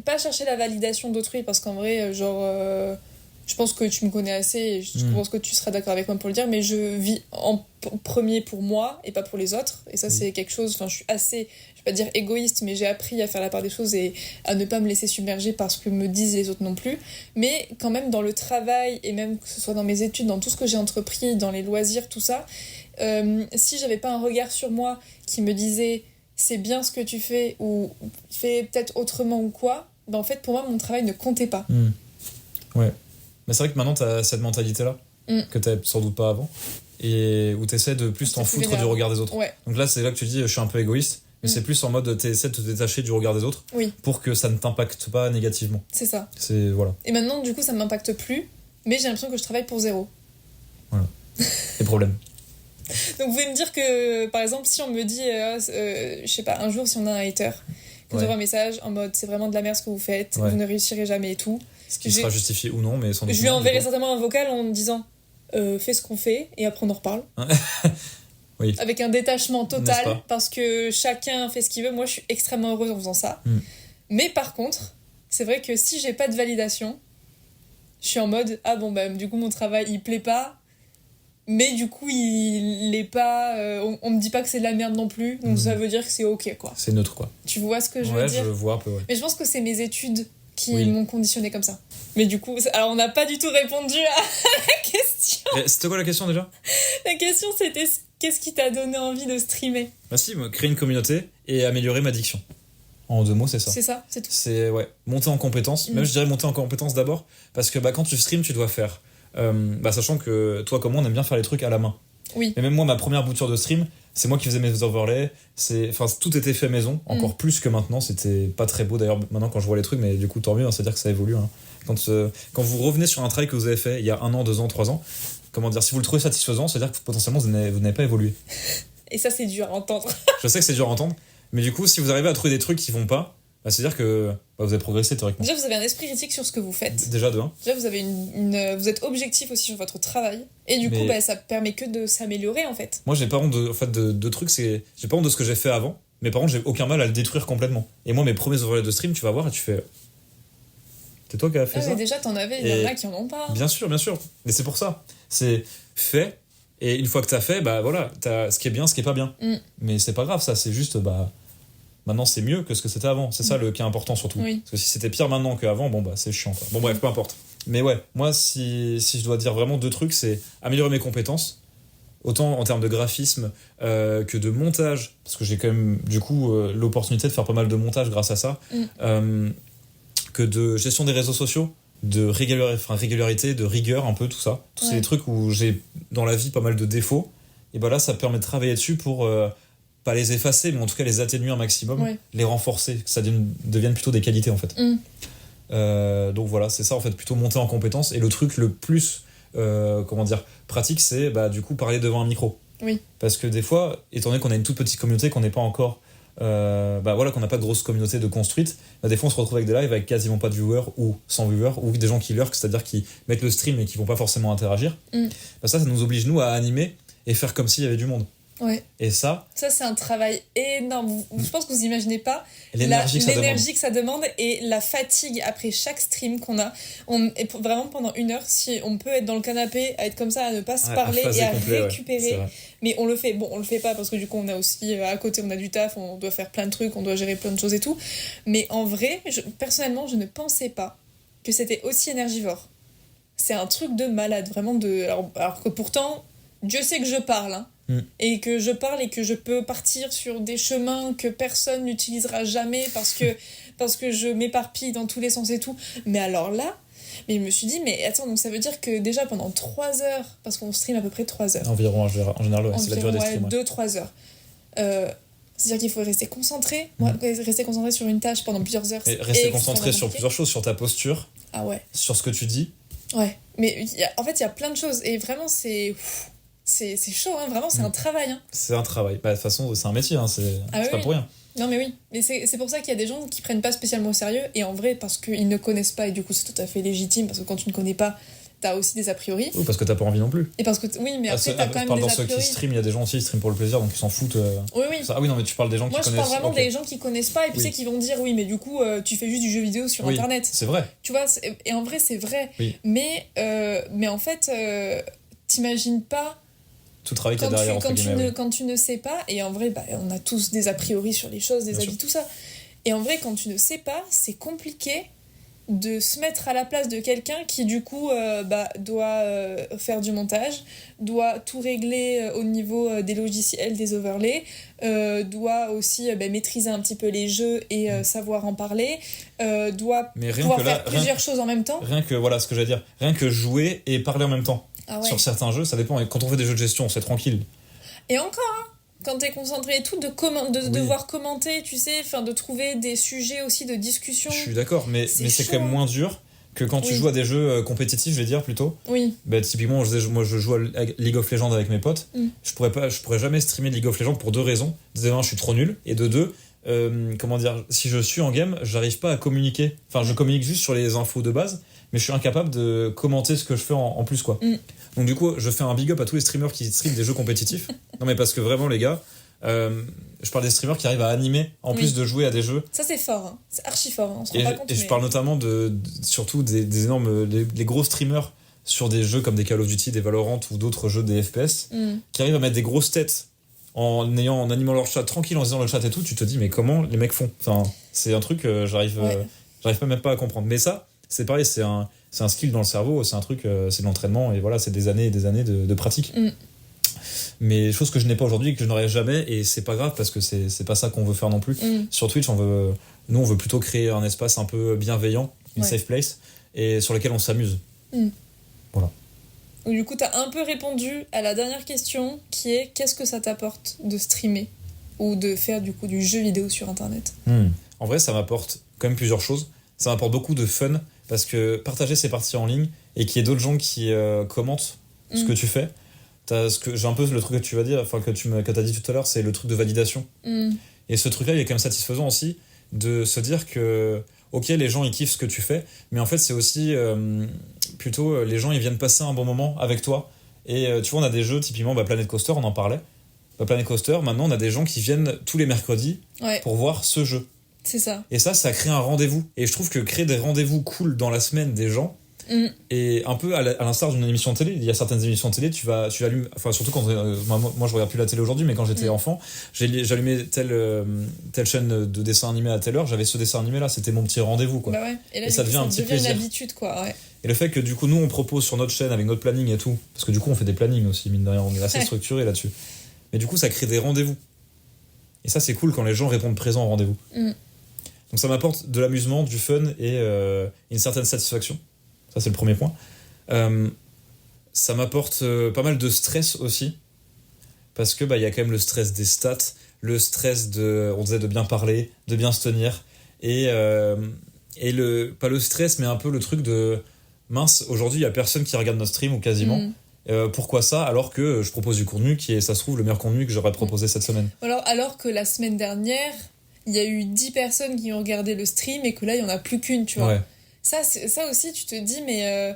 pas chercher la validation d'autrui, parce qu'en vrai, je je pense que tu me connais assez et je pense que tu seras d'accord avec moi pour le dire, mais je vis en premier pour moi et pas pour les autres. Et ça, c'est quelque chose, je suis assez, je vais pas dire égoïste, mais j'ai appris à faire la part des choses et à ne pas me laisser submerger par ce que me disent les autres non plus. Mais quand même, dans le travail et même que ce soit dans mes études, dans tout ce que j'ai entrepris, dans les loisirs, tout ça, si j'avais pas un regard sur moi qui me disait c'est bien ce que tu fais ou fais peut-être autrement ou quoi, en fait, pour moi, mon travail ne comptait pas. Ouais. Mais c'est vrai que maintenant, t'as cette mentalité-là, que t'avais sans doute pas avant, et où t'essaies de plus t'en foutre du regard des autres. Ouais. Donc là, c'est là que tu dis, je suis un peu égoïste, mais c'est plus en mode, t'essaies de te détacher du regard des autres, pour que ça ne t'impacte pas négativement. C'est ça. Voilà. Et maintenant, du coup, ça m'impacte plus, mais j'ai l'impression que je travaille pour zéro. Voilà. Les problèmes. Donc vous pouvez me dire que, par exemple, si on me dit, je sais pas, un jour, si on a un hater, que j'envoie un message en mode, c'est vraiment de la merde ce que vous faites, vous ne réussirez jamais et tout. Ce qui sera justifié ou non, mais sans doute. Je lui enverrai certainement un vocal en me disant fais ce qu'on fait et après on en reparle. Oui. Avec un détachement total parce que chacun fait ce qu'il veut. Moi je suis extrêmement heureuse en faisant ça. Mais par contre, c'est vrai que si j'ai pas de validation, je suis en mode ah bon bah du coup mon travail il plaît pas. Mais du coup, il est pas. On me dit pas que c'est de la merde non plus, donc ça veut dire que c'est ok quoi. C'est neutre quoi. Tu vois ce que je veux dire ? Ouais, je vois un peu, ouais. Mais je pense que c'est mes études qui m'ont conditionné comme ça. Mais du coup, alors on n'a pas du tout répondu à la question. C'était quoi la question déjà ? La question c'était qu'est-ce qui t'a donné envie de streamer ? Bah si, créer une communauté et améliorer ma diction. En 2 mots, c'est ça. C'est ça, c'est tout. C'est monter en compétences. Même je dirais monter en compétences d'abord, parce que quand tu streams, tu dois faire. Sachant que toi comme moi on aime bien faire les trucs à la main. Oui. Et même moi ma première bouture de stream c'est moi qui faisais mes overlays, tout était fait maison, encore plus que maintenant, c'était pas très beau d'ailleurs maintenant quand je vois les trucs, mais du coup tant mieux, c'est à dire que ça évolue hein. Quand vous revenez sur un travail que vous avez fait il y a 1 an, 2 ans, 3 ans, comment dire, si vous le trouvez satisfaisant, c'est à dire que potentiellement vous n'avez pas évolué. Et ça c'est dur à entendre. Je sais que c'est dur à entendre, mais du coup si vous arrivez à trouver des trucs qui vont pas, c'est-à-dire que vous avez progressé théoriquement. Déjà, vous avez un esprit critique sur ce que vous faites. Déjà de 1. Déjà, vous avez vous êtes objectif aussi sur votre travail. Et du coup, ça permet que de s'améliorer, en fait. Moi, j'ai pas honte de trucs, j'ai pas honte de ce que j'ai fait avant, mais par contre, j'ai aucun mal à le détruire complètement. Et moi, mes premiers overlays de stream, tu vas voir et tu fais... C'est toi qui as fait ça ? Mais déjà, t'en avais, il y en a qui en ont pas. Bien sûr. Mais c'est pour ça. C'est fait, et une fois que t'as fait, t'as ce qui est bien, ce qui est pas bien. Mais c'est pas grave, ça, c'est juste... Maintenant, c'est mieux que ce que c'était avant. C'est ça le qui est important surtout. Oui. Parce que si c'était pire maintenant qu'avant, c'est chiant, quoi. Bon, bref, peu importe. Mais ouais, moi, si je dois dire vraiment 2 trucs, c'est améliorer mes compétences, autant en termes de graphisme que de montage, parce que j'ai quand même, du coup, l'opportunité de faire pas mal de montage grâce à ça, que de gestion des réseaux sociaux, de régularité, de rigueur, un peu, tout ça. Tous ces trucs où j'ai, dans la vie, pas mal de défauts. Et là, ça permet de travailler dessus pour... pas les effacer, mais en tout cas les atténuer un maximum, les renforcer, que ça devienne plutôt des qualités en fait. Donc voilà, c'est ça en fait, plutôt monter en compétences. Et le truc le plus pratique, c'est du coup parler devant un micro. Oui. Parce que des fois, étant donné qu'on a une toute petite communauté, qu'on n'est pas encore qu'on n'a pas de grosse communauté de construite, des fois on se retrouve avec des lives avec quasiment pas de viewers ou sans viewers, ou des gens qui lurkent, c'est-à-dire qui mettent le stream et qui vont pas forcément interagir. Ça nous oblige nous à animer et faire comme s'il y avait du monde. Ouais. Et ça c'est un travail énorme. Je pense que vous imaginez pas l'énergie que ça demande et la fatigue après chaque stream qu'on a. Et vraiment pendant 1 heure, si on peut être dans le canapé, à être comme ça, à ne pas se parler et à récupérer. Mais on le fait. Bon, on le fait pas parce que du coup, on a aussi à côté, on a du taf, on doit faire plein de trucs, on doit gérer plein de choses et tout. Mais en vrai, personnellement, je ne pensais pas que c'était aussi énergivore. C'est un truc de malade, vraiment alors que pourtant, Dieu sait que je parle, hein. Et que je parle et que je peux partir sur des chemins que personne n'utilisera jamais parce que je m'éparpille dans tous les sens et tout. Mais alors là, je me suis dit, mais attends, donc ça veut dire que déjà pendant 3 heures, parce qu'on stream à peu près 3 heures. Environ, en général, c'est la durée des streams. 2-3 heures. C'est-à-dire qu'il faut rester concentré. Rester concentré sur une tâche pendant plusieurs heures. Et rester concentré sur plusieurs choses, sur ta posture, sur ce que tu dis. Ouais, mais en fait, il y a plein de choses. Et vraiment, c'est chaud, hein, vraiment, c'est un travail. Hein. C'est un travail. De toute façon, c'est un métier, hein, c'est pas pour rien. Non, mais oui. Mais c'est pour ça qu'il y a des gens qui prennent pas spécialement au sérieux. Et en vrai, parce qu'ils ne connaissent pas, et du coup, c'est tout à fait légitime, parce que quand tu ne connais pas, t'as aussi des a priori. Oui, parce que t'as pas envie non plus. Et parce que oui, mais après t'as quand même des dans a ceux priori. qui streament, il y a des gens aussi qui streament pour le plaisir, donc ils s'en foutent. Oui. Ah oui, non, mais tu parles des gens Moi, qui connaissent. Moi, je parle vraiment okay. des gens qui connaissent pas et puis qui vont dire oui, mais du coup, tu fais juste du jeu vidéo sur Internet. C'est vrai. Tu vois, et en vrai, c'est vrai. Oui. Mais en fait, t'imagines pas. Tout le travail qu'il y a derrière, entre guillemets. Quand tu ne sais pas, et en vrai, on a tous des a priori sur les choses, des avis, tout ça. Et en vrai, quand tu ne sais pas, c'est compliqué de se mettre à la place de quelqu'un qui du coup doit faire du montage, doit tout régler au niveau des logiciels, des overlays, doit aussi maîtriser un petit peu les jeux et savoir en parler, doit pouvoir faire plusieurs choses en même temps. Rien que, voilà ce que j'allais dire, rien que jouer et parler en même temps. Ah ouais. Sur certains jeux, ça dépend. Et quand on fait des jeux de gestion, c'est tranquille. Et encore, quand t'es concentré et tout, de devoir commenter, tu sais, de trouver des sujets aussi de discussion. Je suis d'accord, mais c'est quand même moins dur que quand tu joues à des jeux compétitifs, je vais dire plutôt. Oui. Typiquement, moi je joue à League of Legends avec mes potes. Je pourrais jamais streamer League of Legends pour deux raisons. De un, je suis trop nul, et de deux, si je suis en game, j'arrive pas à communiquer. Enfin, je communique juste sur les infos de base, mais je suis incapable de commenter ce que je fais en plus, quoi. Donc du coup, je fais un big up à tous les streamers qui streament des jeux compétitifs. Non mais parce que vraiment, les gars, je parle des streamers qui arrivent à animer en plus de jouer à des jeux. Ça c'est fort, hein. C'est archi fort, hein. On se rend pas compte. Et je parle notamment surtout des énormes, les gros streamers sur des jeux comme des Call of Duty, des Valorant ou d'autres jeux des FPS, qui arrivent à mettre des grosses têtes en animant leur chat tranquille, en disant le chat et tout. Tu te dis mais comment les mecs font? Enfin, c'est un truc j'arrive pas même pas à comprendre. Mais ça, c'est pareil, c'est un skill dans le cerveau, c'est un truc, c'est de l'entraînement, et voilà, c'est des années et des années de pratique. Mais chose que je n'ai pas aujourd'hui et que je n'aurai jamais, et c'est pas grave parce que c'est pas ça qu'on veut faire non plus. Sur Twitch, nous on veut plutôt créer un espace un peu bienveillant, une safe place, et sur lequel on s'amuse. Voilà. Du coup, t'as un peu répondu à la dernière question qui est qu'est-ce que ça t'apporte de streamer ou de faire du coup du jeu vidéo sur Internet? En vrai, ça m'apporte quand même plusieurs choses. Ça m'apporte beaucoup de fun parce que partager ces parties en ligne et qu'il y ait d'autres gens qui commentent ce que tu fais. J'ai un peu le truc que tu vas dire, enfin que t'as dit tout à l'heure, c'est le truc de validation. Et ce truc-là, il est quand même satisfaisant aussi de se dire que ok, les gens ils kiffent ce que tu fais, mais en fait c'est aussi plutôt les gens ils viennent passer un bon moment avec toi. Et tu vois, on a des jeux typiquement Planet Coaster, on en parlait. Planet Coaster, maintenant on a des gens qui viennent tous les mercredis pour voir ce jeu. C'est ça. Et ça crée un rendez-vous. Et je trouve que créer des rendez-vous cool dans la semaine des gens, et un peu à l'instar d'une émission de télé, il y a certaines émissions de télé, tu allumes, enfin surtout quand moi je regarde plus la télé aujourd'hui, mais quand j'étais enfant, j'allumais telle chaîne de dessin animé à telle heure, j'avais ce dessin animé là, c'était mon petit rendez-vous, quoi. Bah ouais. Et là, ça devient un petit plaisir. Une habitude, quoi. Ouais. Et le fait que du coup nous on propose sur notre chaîne avec notre planning et tout, parce que du coup on fait des plannings aussi, mine de rien, on est assez structuré là-dessus. Mais du coup ça crée des rendez-vous. Et ça c'est cool quand les gens répondent présents au rendez-vous. Donc ça m'apporte de l'amusement, du fun et une certaine satisfaction. Ça, c'est le premier point. Ça m'apporte pas mal de stress aussi. Parce que y a quand même le stress des stats, le stress on disait de bien parler, de bien se tenir. Et pas le stress, mais un peu le truc de mince, aujourd'hui, il n'y a personne qui regarde notre stream ou quasiment. Pourquoi ça, alors que je propose du contenu qui est, ça se trouve, le meilleur contenu que j'aurais proposé cette semaine. Alors que la semaine dernière, il y a eu 10 personnes qui ont regardé le stream et que là, il n'y en a plus qu'une, tu vois. Ouais. Ça aussi, tu te dis, mais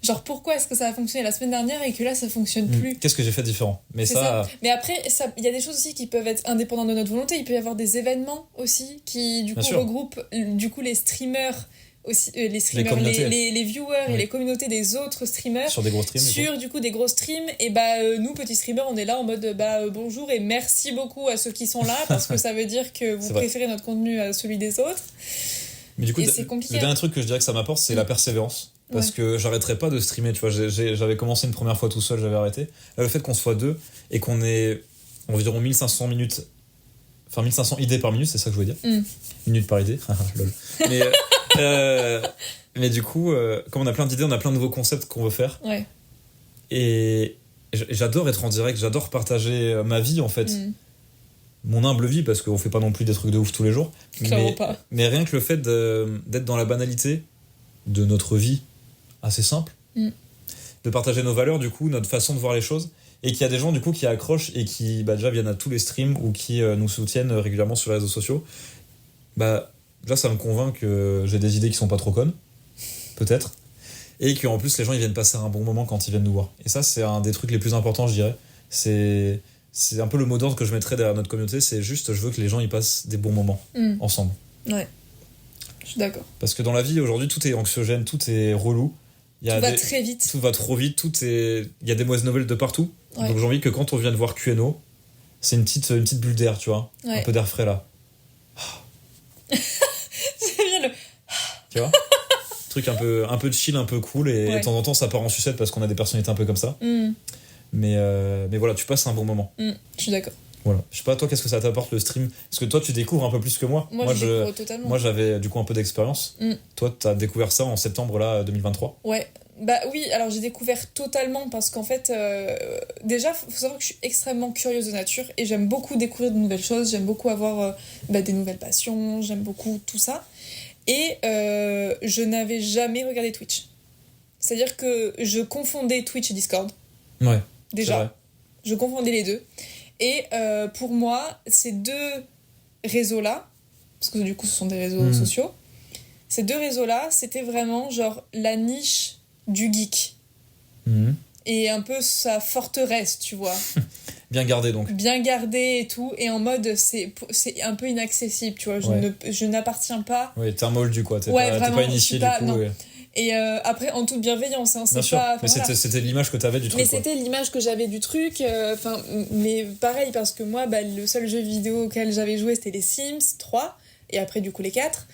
genre, pourquoi est-ce que ça a fonctionné la semaine dernière et que là, ça fonctionne plus? Qu'est-ce que j'ai fait de différent? Mais ça... Mais après, il y a des choses aussi qui peuvent être indépendantes de notre volonté. Il peut y avoir des événements aussi qui, du coup, regroupent les streamers, aussi, les viewers et les communautés des autres streamers. Sur des gros streams. Sur, du coup, des gros streams. Et nous, petits streamers, on est là en mode bonjour et merci beaucoup à ceux qui sont là parce que ça veut dire que vous préférez notre contenu à celui des autres. Mais du coup, le dernier truc que je dirais que ça m'apporte, c'est la persévérance. Parce que j'arrêterai pas de streamer, tu vois. J'avais commencé une première fois tout seul, j'avais arrêté. Là, le fait qu'on soit deux et qu'on ait environ 1500 minutes, enfin 1500 idées par minute, c'est ça que je voulais dire. Minutes par idée, lol. Mais du coup, comme on a plein d'idées, on a plein de nouveaux concepts qu'on veut faire. Ouais. Et j'adore être en direct, j'adore partager ma vie en fait. Mon humble vie, parce qu'on fait pas non plus des trucs de ouf tous les jours. Clairement pas. Mais rien que le fait d'être dans la banalité de notre vie assez simple, de partager nos valeurs, du coup, notre façon de voir les choses, et qu'il y a des gens du coup qui accrochent et qui déjà viennent à tous les streams ou qui nous soutiennent régulièrement sur les réseaux sociaux, déjà ça me convainc que j'ai des idées qui sont pas trop connes, peut-être. et qu'en plus les gens ils viennent passer un bon moment quand ils viennent nous voir. Et ça c'est un des trucs les plus importants je dirais. C'est un peu le mot d'ordre que je mettrais derrière notre communauté, c'est juste je veux que les gens ils passent des bons moments ensemble. Ouais, je suis d'accord. Parce que dans la vie aujourd'hui tout est anxiogène, tout est relou. Tout va très vite. Tout va trop vite, il y a des mauvaises nouvelles de partout. Ouais. Donc j'ai envie que quand on vient de voir QNO, c'est une petite bulle d'air, tu vois. Ouais. Un peu d'air frais là. C'est bien le... Tu vois. Truc un peu de chill, un peu cool, et de temps en temps ça part en sucette parce qu'on a des personnalités un peu comme ça. Mais voilà, tu passes un bon moment. Je suis d'accord. Voilà. Je sais pas, toi, qu'est-ce que ça t'apporte le stream? Parce que toi, tu découvres un peu plus que moi. Moi je découvre totalement. Moi, j'avais du coup un peu d'expérience. Toi, t'as découvert ça en septembre là, 2023. Ouais. Bah oui, alors j'ai découvert totalement parce qu'en fait, déjà, faut savoir que je suis extrêmement curieuse de nature et j'aime beaucoup découvrir de nouvelles choses, j'aime beaucoup avoir des nouvelles passions, j'aime beaucoup tout ça. Et je n'avais jamais regardé Twitch. C'est-à-dire que je confondais Twitch et Discord. Ouais. Déjà, je confondais les deux. Et pour moi, ces deux réseaux-là, parce que du coup ce sont des réseaux sociaux, ces deux réseaux-là, c'était vraiment genre la niche du geek. Et un peu sa forteresse, tu vois. Bien gardé donc. Bien gardé et tout, et en mode c'est un peu inaccessible, tu vois. Je n'appartiens pas. Oui, t'es un moldu quoi, t'es vraiment, pas initié du coup. Non. Et après, en toute bienveillance, hein, c'est bien sûr, pas. Mais c'était l'image que t'avais du truc. Mais c'était l'image que j'avais du truc. Mais pareil, parce que moi, le seul jeu vidéo auquel j'avais joué, c'était les Sims 3, et après, du coup, les 4.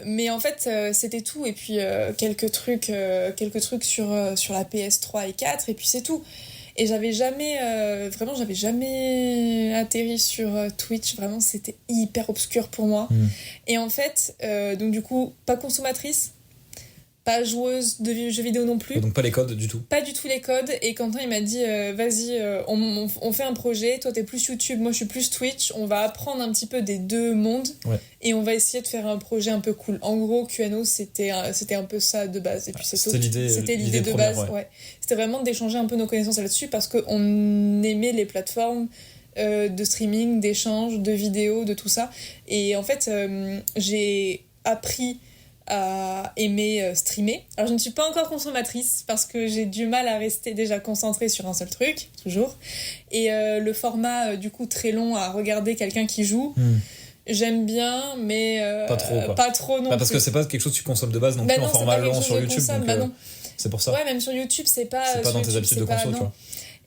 Mais en fait c'était tout, et puis quelques trucs sur la PS3 et 4, et puis c'est tout. Et j'avais jamais atterri sur Twitch, vraiment c'était hyper obscur pour moi. Et en fait donc du coup pas consommatrice, pas joueuse de jeux vidéo non plus. Et donc pas les codes du tout. Pas du tout les codes. Et Quentin il m'a dit vas-y, on fait un projet, toi t'es plus YouTube, moi je suis plus Twitch, on va apprendre un petit peu des deux mondes, et on va essayer de faire un projet un peu cool. En gros QNO c'était un peu ça de base, et puis c'était l'idée de première, base. Ouais. C'était vraiment d'échanger un peu nos connaissances là-dessus, parce qu'on aimait les plateformes de streaming, d'échange, de vidéos, de tout ça. Et en fait j'ai appris à aimer streamer. Alors je ne suis pas encore consommatrice parce que j'ai du mal à rester déjà concentrée sur un seul truc, toujours. Et le format du coup très long à regarder quelqu'un qui joue, j'aime bien, mais pas trop quoi. Pas trop non parce plus. que c'est pas quelque chose que tu consommes de base non plus en format long sur YouTube, donc non. c'est pour ça. Ouais, même sur YouTube c'est pas dans tes habitudes de conso, tu vois.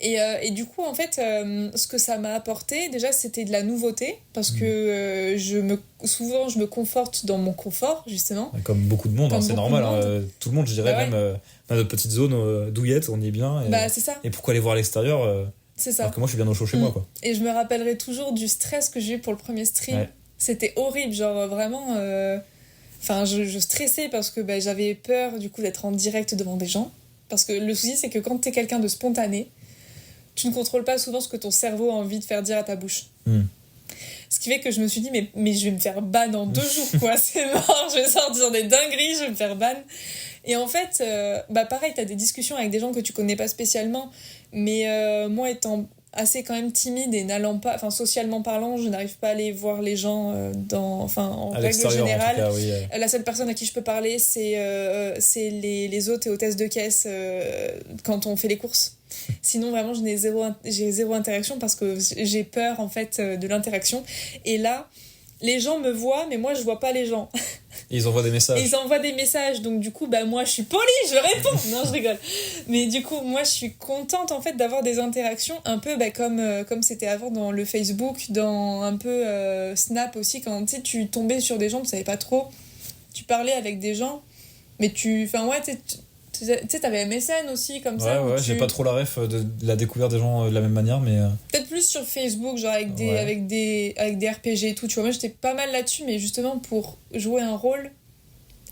Et du coup en fait ce que ça m'a apporté déjà, c'était de la nouveauté, parce que souvent je me conforte dans mon confort justement, comme beaucoup de monde, c'est normal, tout le monde je dirais, même dans notre petite zone douillette on y est bien, et, c'est ça. Et pourquoi aller voir à l'extérieur, c'est ça. alors que moi je suis bien au chaud chez moi quoi. Et je me rappellerai toujours du stress que j'ai eu pour le premier stream. C'était horrible, genre vraiment je stressais parce que j'avais peur du coup d'être en direct devant des gens, parce que le souci c'est que quand t'es quelqu'un de spontané, tu ne contrôles pas souvent ce que ton cerveau a envie de faire dire à ta bouche. Ce qui fait que je me suis dit mais je vais me faire ban en 2 jours quoi, c'est mort, je vais sortir des dingueries, je vais me faire ban. Et en fait pareil, t'as des discussions avec des gens que tu connais pas spécialement, mais moi étant assez quand même timide et n'allant pas, socialement parlant, je n'arrive pas à aller voir les gens en règle générale. En tout cas, la seule personne à qui je peux parler c'est les hôtes et hôtesses de caisse quand on fait les courses. Sinon vraiment j'ai zéro interaction, parce que j'ai peur en fait de l'interaction. Et là les gens me voient, mais moi je vois pas les gens. Et ils envoient des messages. Donc du coup moi je suis polie, je réponds. Non, je rigole. Mais du coup moi je suis contente en fait d'avoir des interactions un peu comme c'était avant dans le Facebook, dans un peu Snap aussi, quand tu tombais sur des gens, tu savais pas trop, tu parlais avec des gens, mais tu sais, t'avais MSN aussi, comme ça. Ouais, j'ai pas trop la ref de la découverte des gens de la même manière, mais... Peut-être plus sur Facebook, genre avec des RPG et tout, tu vois. Moi, j'étais pas mal là-dessus, mais justement pour jouer un rôle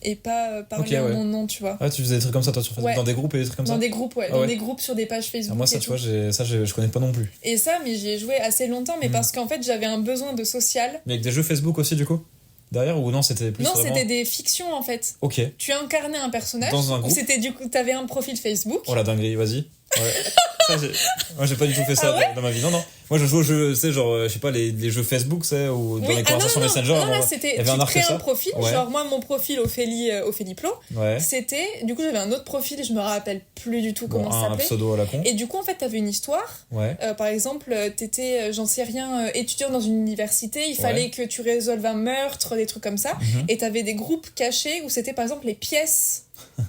et pas parler en mon nom, tu vois. Ouais, tu faisais des trucs comme ça, toi, sur Facebook, dans des groupes et des trucs comme ça. Dans des groupes, dans des groupes sur des pages Facebook. Moi, ça, tu vois, je connais pas non plus. Et ça, mais j'y ai joué assez longtemps, mais parce qu'en fait, j'avais un besoin de social. Mais avec des jeux Facebook aussi, du coup derrière, ou non, c'était plus vraiment... c'était des fictions en fait. Ok. Tu incarnais un personnage. Dans un groupe. C'était du coup, t'avais un profil Facebook. Oh la dinguerie, vas-y. Ouais. Ça, moi, j'ai pas du tout fait ça dans ma vie. Non. Moi, je joue aux jeux, tu sais, genre, je sais pas, les jeux Facebook, tu sais, ou dans les conversations Messenger. Non, là, c'était, il y avait un tu arc crées ça. un profil, genre, moi, mon profil Ophélie Plot, c'était, du coup, j'avais un autre profil, je me rappelle plus du tout comment ça s'appelait. Un pseudo à la con. Et du coup, en fait, t'avais une histoire. Par exemple, t'étais, j'en sais rien, étudiant dans une université, il fallait que tu résolves un meurtre, des trucs comme ça. Et t'avais des groupes cachés où c'était, par exemple, les pièces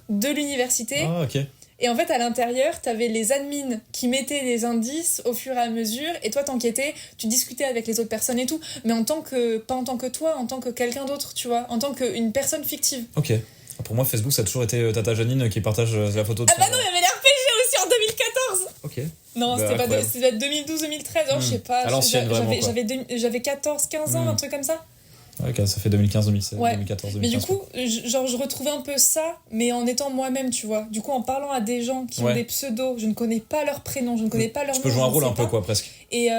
de l'université. Ah, ok. Et en fait, à l'intérieur, t'avais les admins qui mettaient les indices au fur et à mesure, et toi, t'enquêtais, tu discutais avec les autres personnes et tout, mais pas en tant que toi, en tant que quelqu'un d'autre, tu vois, en tant qu'une personne fictive. Ok. Pour moi, Facebook, ça a toujours été Tata Janine qui partage la photo de Ah bah non, il y avait les RPG aussi en 2014. Ok. Non, c'était 2012-2013, je sais pas. À l'ancienne, vraiment, j'avais 14-15 ans, un truc comme ça. Ouais, ça fait 2015-2016, 2014-2015. Mais du coup, je retrouvais un peu ça, mais en étant moi-même, tu vois. Du coup, en parlant à des gens qui ont des pseudos, je ne connais pas leur prénom, je ne connais pas leur nom. Tu peux jouer un rôle un peu, quoi, presque. Et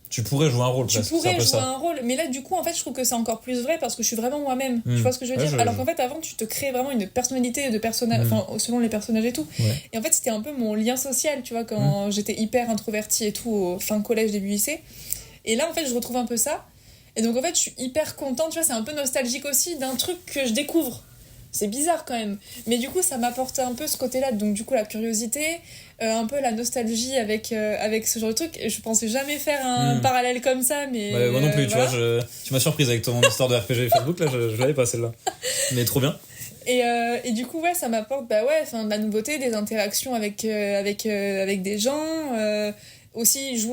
tu pourrais jouer un rôle, presque. Tu pourrais jouer un rôle, mais là, du coup, en fait, je trouve que c'est encore plus vrai parce que je suis vraiment moi-même. Tu vois ce que je veux dire ? Alors qu'en fait, avant, tu te crées vraiment une personnalité de personnage, enfin, selon les personnages et tout. Et en fait, c'était un peu mon lien social, tu vois, quand j'étais hyper introvertie et tout, au fin collège, début lycée. Et là, en fait, je retrouve un peu ça. Et donc en fait je suis hyper contente, tu vois, c'est un peu nostalgique aussi d'un truc que je découvre. C'est bizarre quand même. Mais du coup ça m'apporte un peu ce côté-là, donc du coup la curiosité, un peu la nostalgie avec ce genre de truc. Et je pensais jamais faire un parallèle comme ça, mais... moi non plus, voilà. tu vois, tu m'as surprise avec ton histoire de RPG Facebook, là, je l'avais pas celle-là. Mais trop bien. Et du coup ouais, ça m'apporte de la nouveauté, des interactions avec des gens, aussi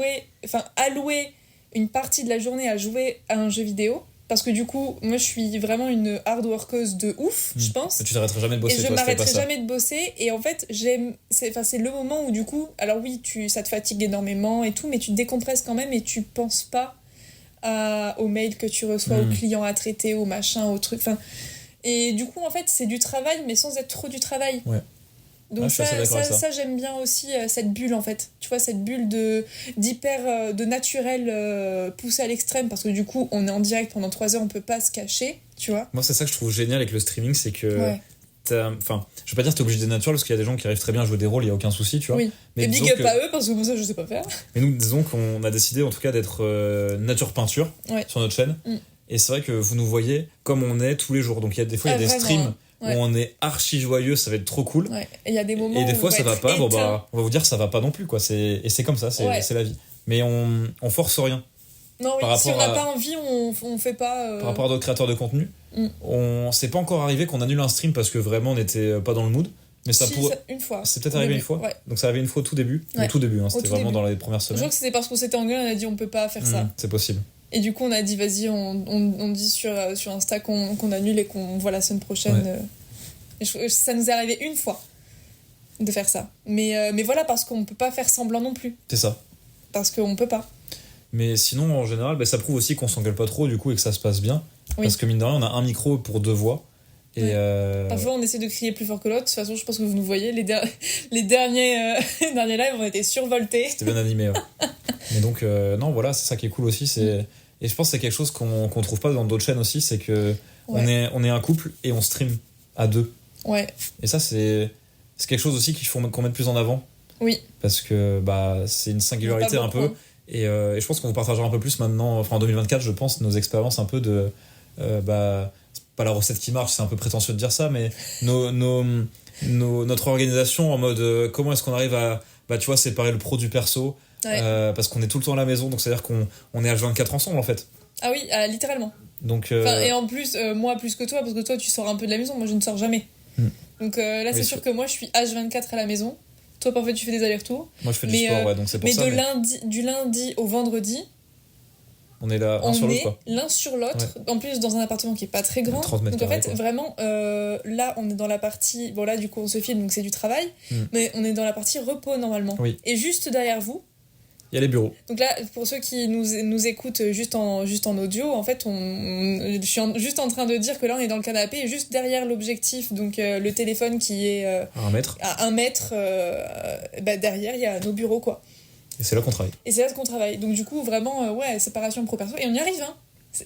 allouer une partie de la journée à jouer à un jeu vidéo, parce que du coup moi je suis vraiment une hard workeuse de ouf, je pense. Et tu t'arrêterais jamais de bosser, et je m'arrêterai jamais de bosser, et en fait c'est le moment où du coup, alors oui, ça te fatigue énormément et tout, mais tu te décompresses quand même et tu penses pas aux mails que tu reçois, aux clients à traiter, aux machins, aux trucs, et du coup en fait c'est du travail mais sans être trop du travail. Donc ça j'aime bien aussi, cette bulle en fait, tu vois, cette bulle de naturel poussé à l'extrême, parce que du coup on est en direct pendant 3 heures, on peut pas se cacher, tu vois. Moi c'est ça que je trouve génial avec le streaming, c'est que je vais pas dire que t'es obligé d'être naturel, parce qu'il y a des gens qui arrivent très bien à jouer des rôles, il y a aucun souci, tu vois. Mais big up à eux, parce que moi ça je sais pas faire. Mais nous, disons qu'on a décidé en tout cas d'être nature peinture sur notre chaîne, et c'est vrai que vous nous voyez comme on est tous les jours, donc il y a des fois il y a des streams où on est archi joyeux, ça va être trop cool. Et il y a des moments et des fois ça va pas, on va vous dire ça va pas non plus, quoi. Et c'est comme ça, c'est la vie. Mais on force rien. Non, oui, si on n'a pas envie, on fait pas. Par rapport à d'autres créateurs de contenu, c'est pas encore arrivé qu'on annule un stream parce que vraiment on n'était pas dans le mood. Mais ça pourrait. Une fois. C'est peut-être arrivé une fois. Donc ça arrivé une fois au tout début. Au tout début, c'était vraiment dans les premières semaines. Je crois que c'était parce qu'on s'était engueulé, on a dit on peut pas faire ça. C'est possible. Et du coup on a dit vas-y, on dit sur Insta qu'on annule et qu'on voit la semaine prochaine. Et ça nous est arrivé une fois de faire ça. Mais voilà, parce qu'on peut pas faire semblant non plus. C'est ça. Parce qu'on peut pas. Mais sinon, en général, ça prouve aussi qu'on s'engueule pas trop, du coup, et que ça se passe bien. Parce que mine de rien, on a un micro pour 2 voix. Et Parfois, on essaie de crier plus fort que l'autre. De toute façon, je pense que vous nous voyez. Les derniers lives ont été survoltés. C'était bien animé, Mais donc, non, voilà, c'est ça qui est cool aussi. Et je pense que c'est quelque chose qu'on trouve pas dans d'autres chaînes aussi, c'est que on est un couple et on stream à 2. Et ça, c'est quelque chose aussi qu'il faut qu'on mette plus en avant. Parce que c'est une singularité un peu. Et je pense qu'on vous partagera un peu plus maintenant, en 2024, je pense, nos expériences un peu de... c'est pas la recette qui marche, c'est un peu prétentieux de dire ça, mais notre organisation en mode comment est-ce qu'on arrive à tu vois, séparer le pro du perso, parce qu'on est tout le temps à la maison, donc c'est-à-dire qu'on est H24 ensemble en fait. Ah oui, littéralement. Donc, et en plus, moi plus que toi, parce que toi tu sors un peu de la maison, moi je ne sors jamais. Donc là c'est sûr que moi je suis H24 à la maison. Toi, parfois, tu fais des allers-retours. Moi, je fais du sport, donc c'est pour ça. Du lundi au vendredi, on est là l'un sur l'autre. En plus, dans un appartement qui est pas très grand. 30 mètres donc, en fait, quoi. vraiment, là, on est dans la partie... Bon, là, du coup, on se filme, donc c'est du travail. Mais on est dans la partie repos, normalement. Et juste derrière vous... Il y a les bureaux. Donc là, pour ceux qui nous écoutent juste en audio, en fait, je suis juste en train de dire que là, on est dans le canapé, et juste derrière l'objectif, donc le téléphone qui est à 1 mètre. À 1 mètre, derrière, il y a nos bureaux, quoi. Et c'est là qu'on travaille. Donc du coup, vraiment, séparation pro-perso. Et on y arrive, hein.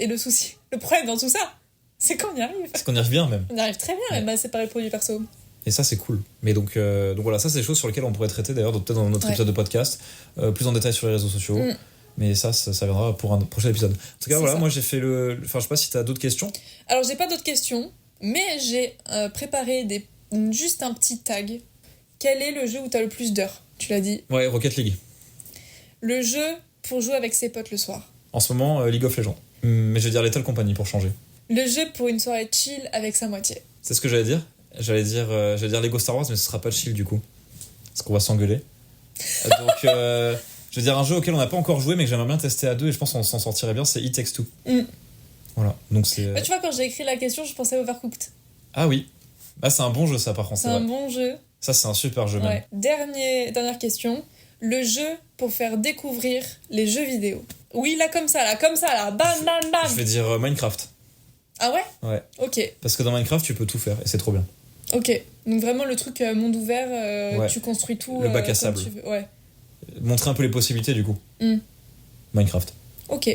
Et le souci, le problème dans tout ça, c'est qu'on y arrive. C'est qu'on y arrive bien, même. On y arrive très bien, même à séparer pro du perso. Et ça, c'est cool. Mais donc voilà, ça, c'est des choses sur lesquelles on pourrait traiter d'ailleurs, peut-être dans notre épisode de podcast, plus en détail sur les réseaux sociaux. Mais ça viendra pour un prochain épisode. En tout cas, voilà, moi j'ai fait Enfin, je sais pas si t'as d'autres questions. Alors, j'ai pas d'autres questions, mais j'ai préparé juste un petit tag. Quel est le jeu où t'as le plus d'heures ? Tu l'as dit. Ouais, Rocket League. Le jeu pour jouer avec ses potes le soir. En ce moment, League of Legends. Mais je vais dire Lethal Company pour changer. Le jeu pour une soirée chill avec sa moitié. C'est ce que j'allais dire. J'allais dire Lego Star Wars, mais ce sera pas chill du coup. Parce qu'on va s'engueuler. Donc, je veux dire un jeu auquel on n'a pas encore joué, mais que j'aimerais bien tester à deux, et je pense qu'on s'en sortirait bien, c'est It Takes Two. Voilà, donc c'est... tu vois, quand j'ai écrit la question, je pensais à Overcooked. Ah oui. Bah, c'est un bon jeu, ça, par contre. C'est un bon jeu. Ça, c'est un super jeu, même. Dernière question. Le jeu pour faire découvrir les jeux vidéo. Oui, là, comme ça, bam, bam, bam. Je vais dire Minecraft. Ah ouais ? Ouais. Ok. Parce que dans Minecraft, tu peux tout faire, et c'est trop bien. Ok. Donc vraiment, le truc monde ouvert, tu construis tout. Le bac à sable. Ouais. Montrer un peu les possibilités, du coup. Minecraft. Ok.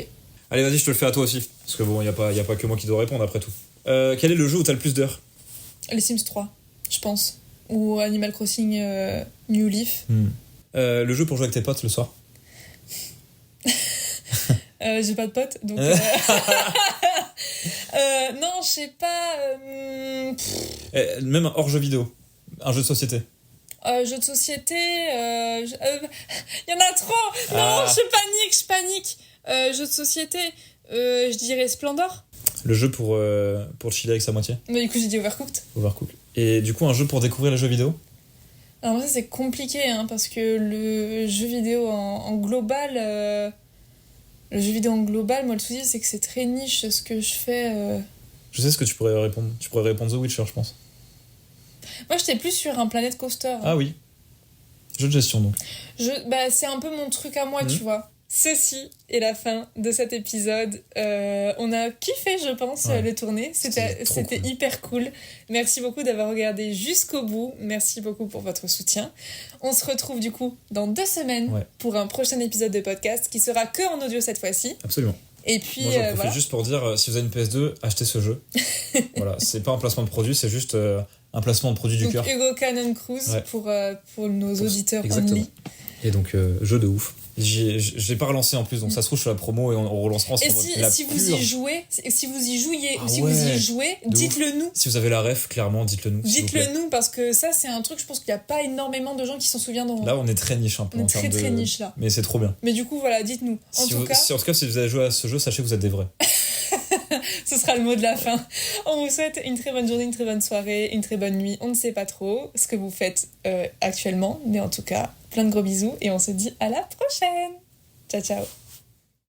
Allez, vas-y, je te le fais à toi aussi. Parce que bon, y a pas que moi qui dois répondre après tout. Quel est le jeu où t'as le plus d'heures ? Les Sims 3, je pense. Ou Animal Crossing New Leaf. Le jeu pour jouer avec tes potes le soir ? J'ai pas de potes, donc... non, je sais pas... Même hors jeu vidéo. Un jeu de société. Jeu de société... Il y en a trop. Non, je panique. Jeu de société... je dirais Splendor. Le jeu pour chiller avec sa moitié. Mais du coup, j'ai dit Overcooked. Et du coup, un jeu pour découvrir les jeux vidéo ? Alors ça, c'est compliqué, parce que le jeu vidéo en global... Le jeu vidéo en global, moi, le souci, c'est que c'est très niche ce que je fais. Je sais ce que tu pourrais répondre. Tu pourrais répondre The Witcher, je pense. Moi, j'étais plus sur un Planet Coaster. Ah oui. Jeu de gestion, donc. C'est un peu mon truc à moi, tu vois. Ceci est la fin de cet épisode. On a kiffé, je pense, le tourner. C'était cool. Hyper cool. Merci beaucoup d'avoir regardé jusqu'au bout. Merci beaucoup pour votre soutien. On se retrouve du coup dans 2 semaines pour un prochain épisode de podcast qui sera que en audio cette fois-ci. Absolument. Et puis, moi, j'en profite juste pour dire, si vous avez une PS2, achetez ce jeu. Voilà, c'est pas un placement de produit, c'est juste un placement de produit du cœur. Hugo Cannon Cruise pour nos auditeurs exactement. only. Et donc, jeu de ouf. J'ai pas relancé en plus, donc ça se trouve je fais la promo et on relancera ensemble. Et si vous y jouez, vous y jouez, dites-le nous. Si vous avez la ref, clairement, dites-le nous. Dites-le nous, parce que ça, c'est un truc, je pense qu'il n'y a pas énormément de gens qui s'en souviendront. Là, on est très niche un peu. On est très niche là. Mais c'est trop bien. Mais du coup, voilà, dites-nous. En tout cas, si vous avez joué à ce jeu, sachez que vous êtes des vrais. Ce sera le mot de la fin. On vous souhaite une très bonne journée, une très bonne soirée, une très bonne nuit. On ne sait pas trop ce que vous faites actuellement, mais en tout cas, plein de gros bisous et on se dit à la prochaine. Ciao, ciao.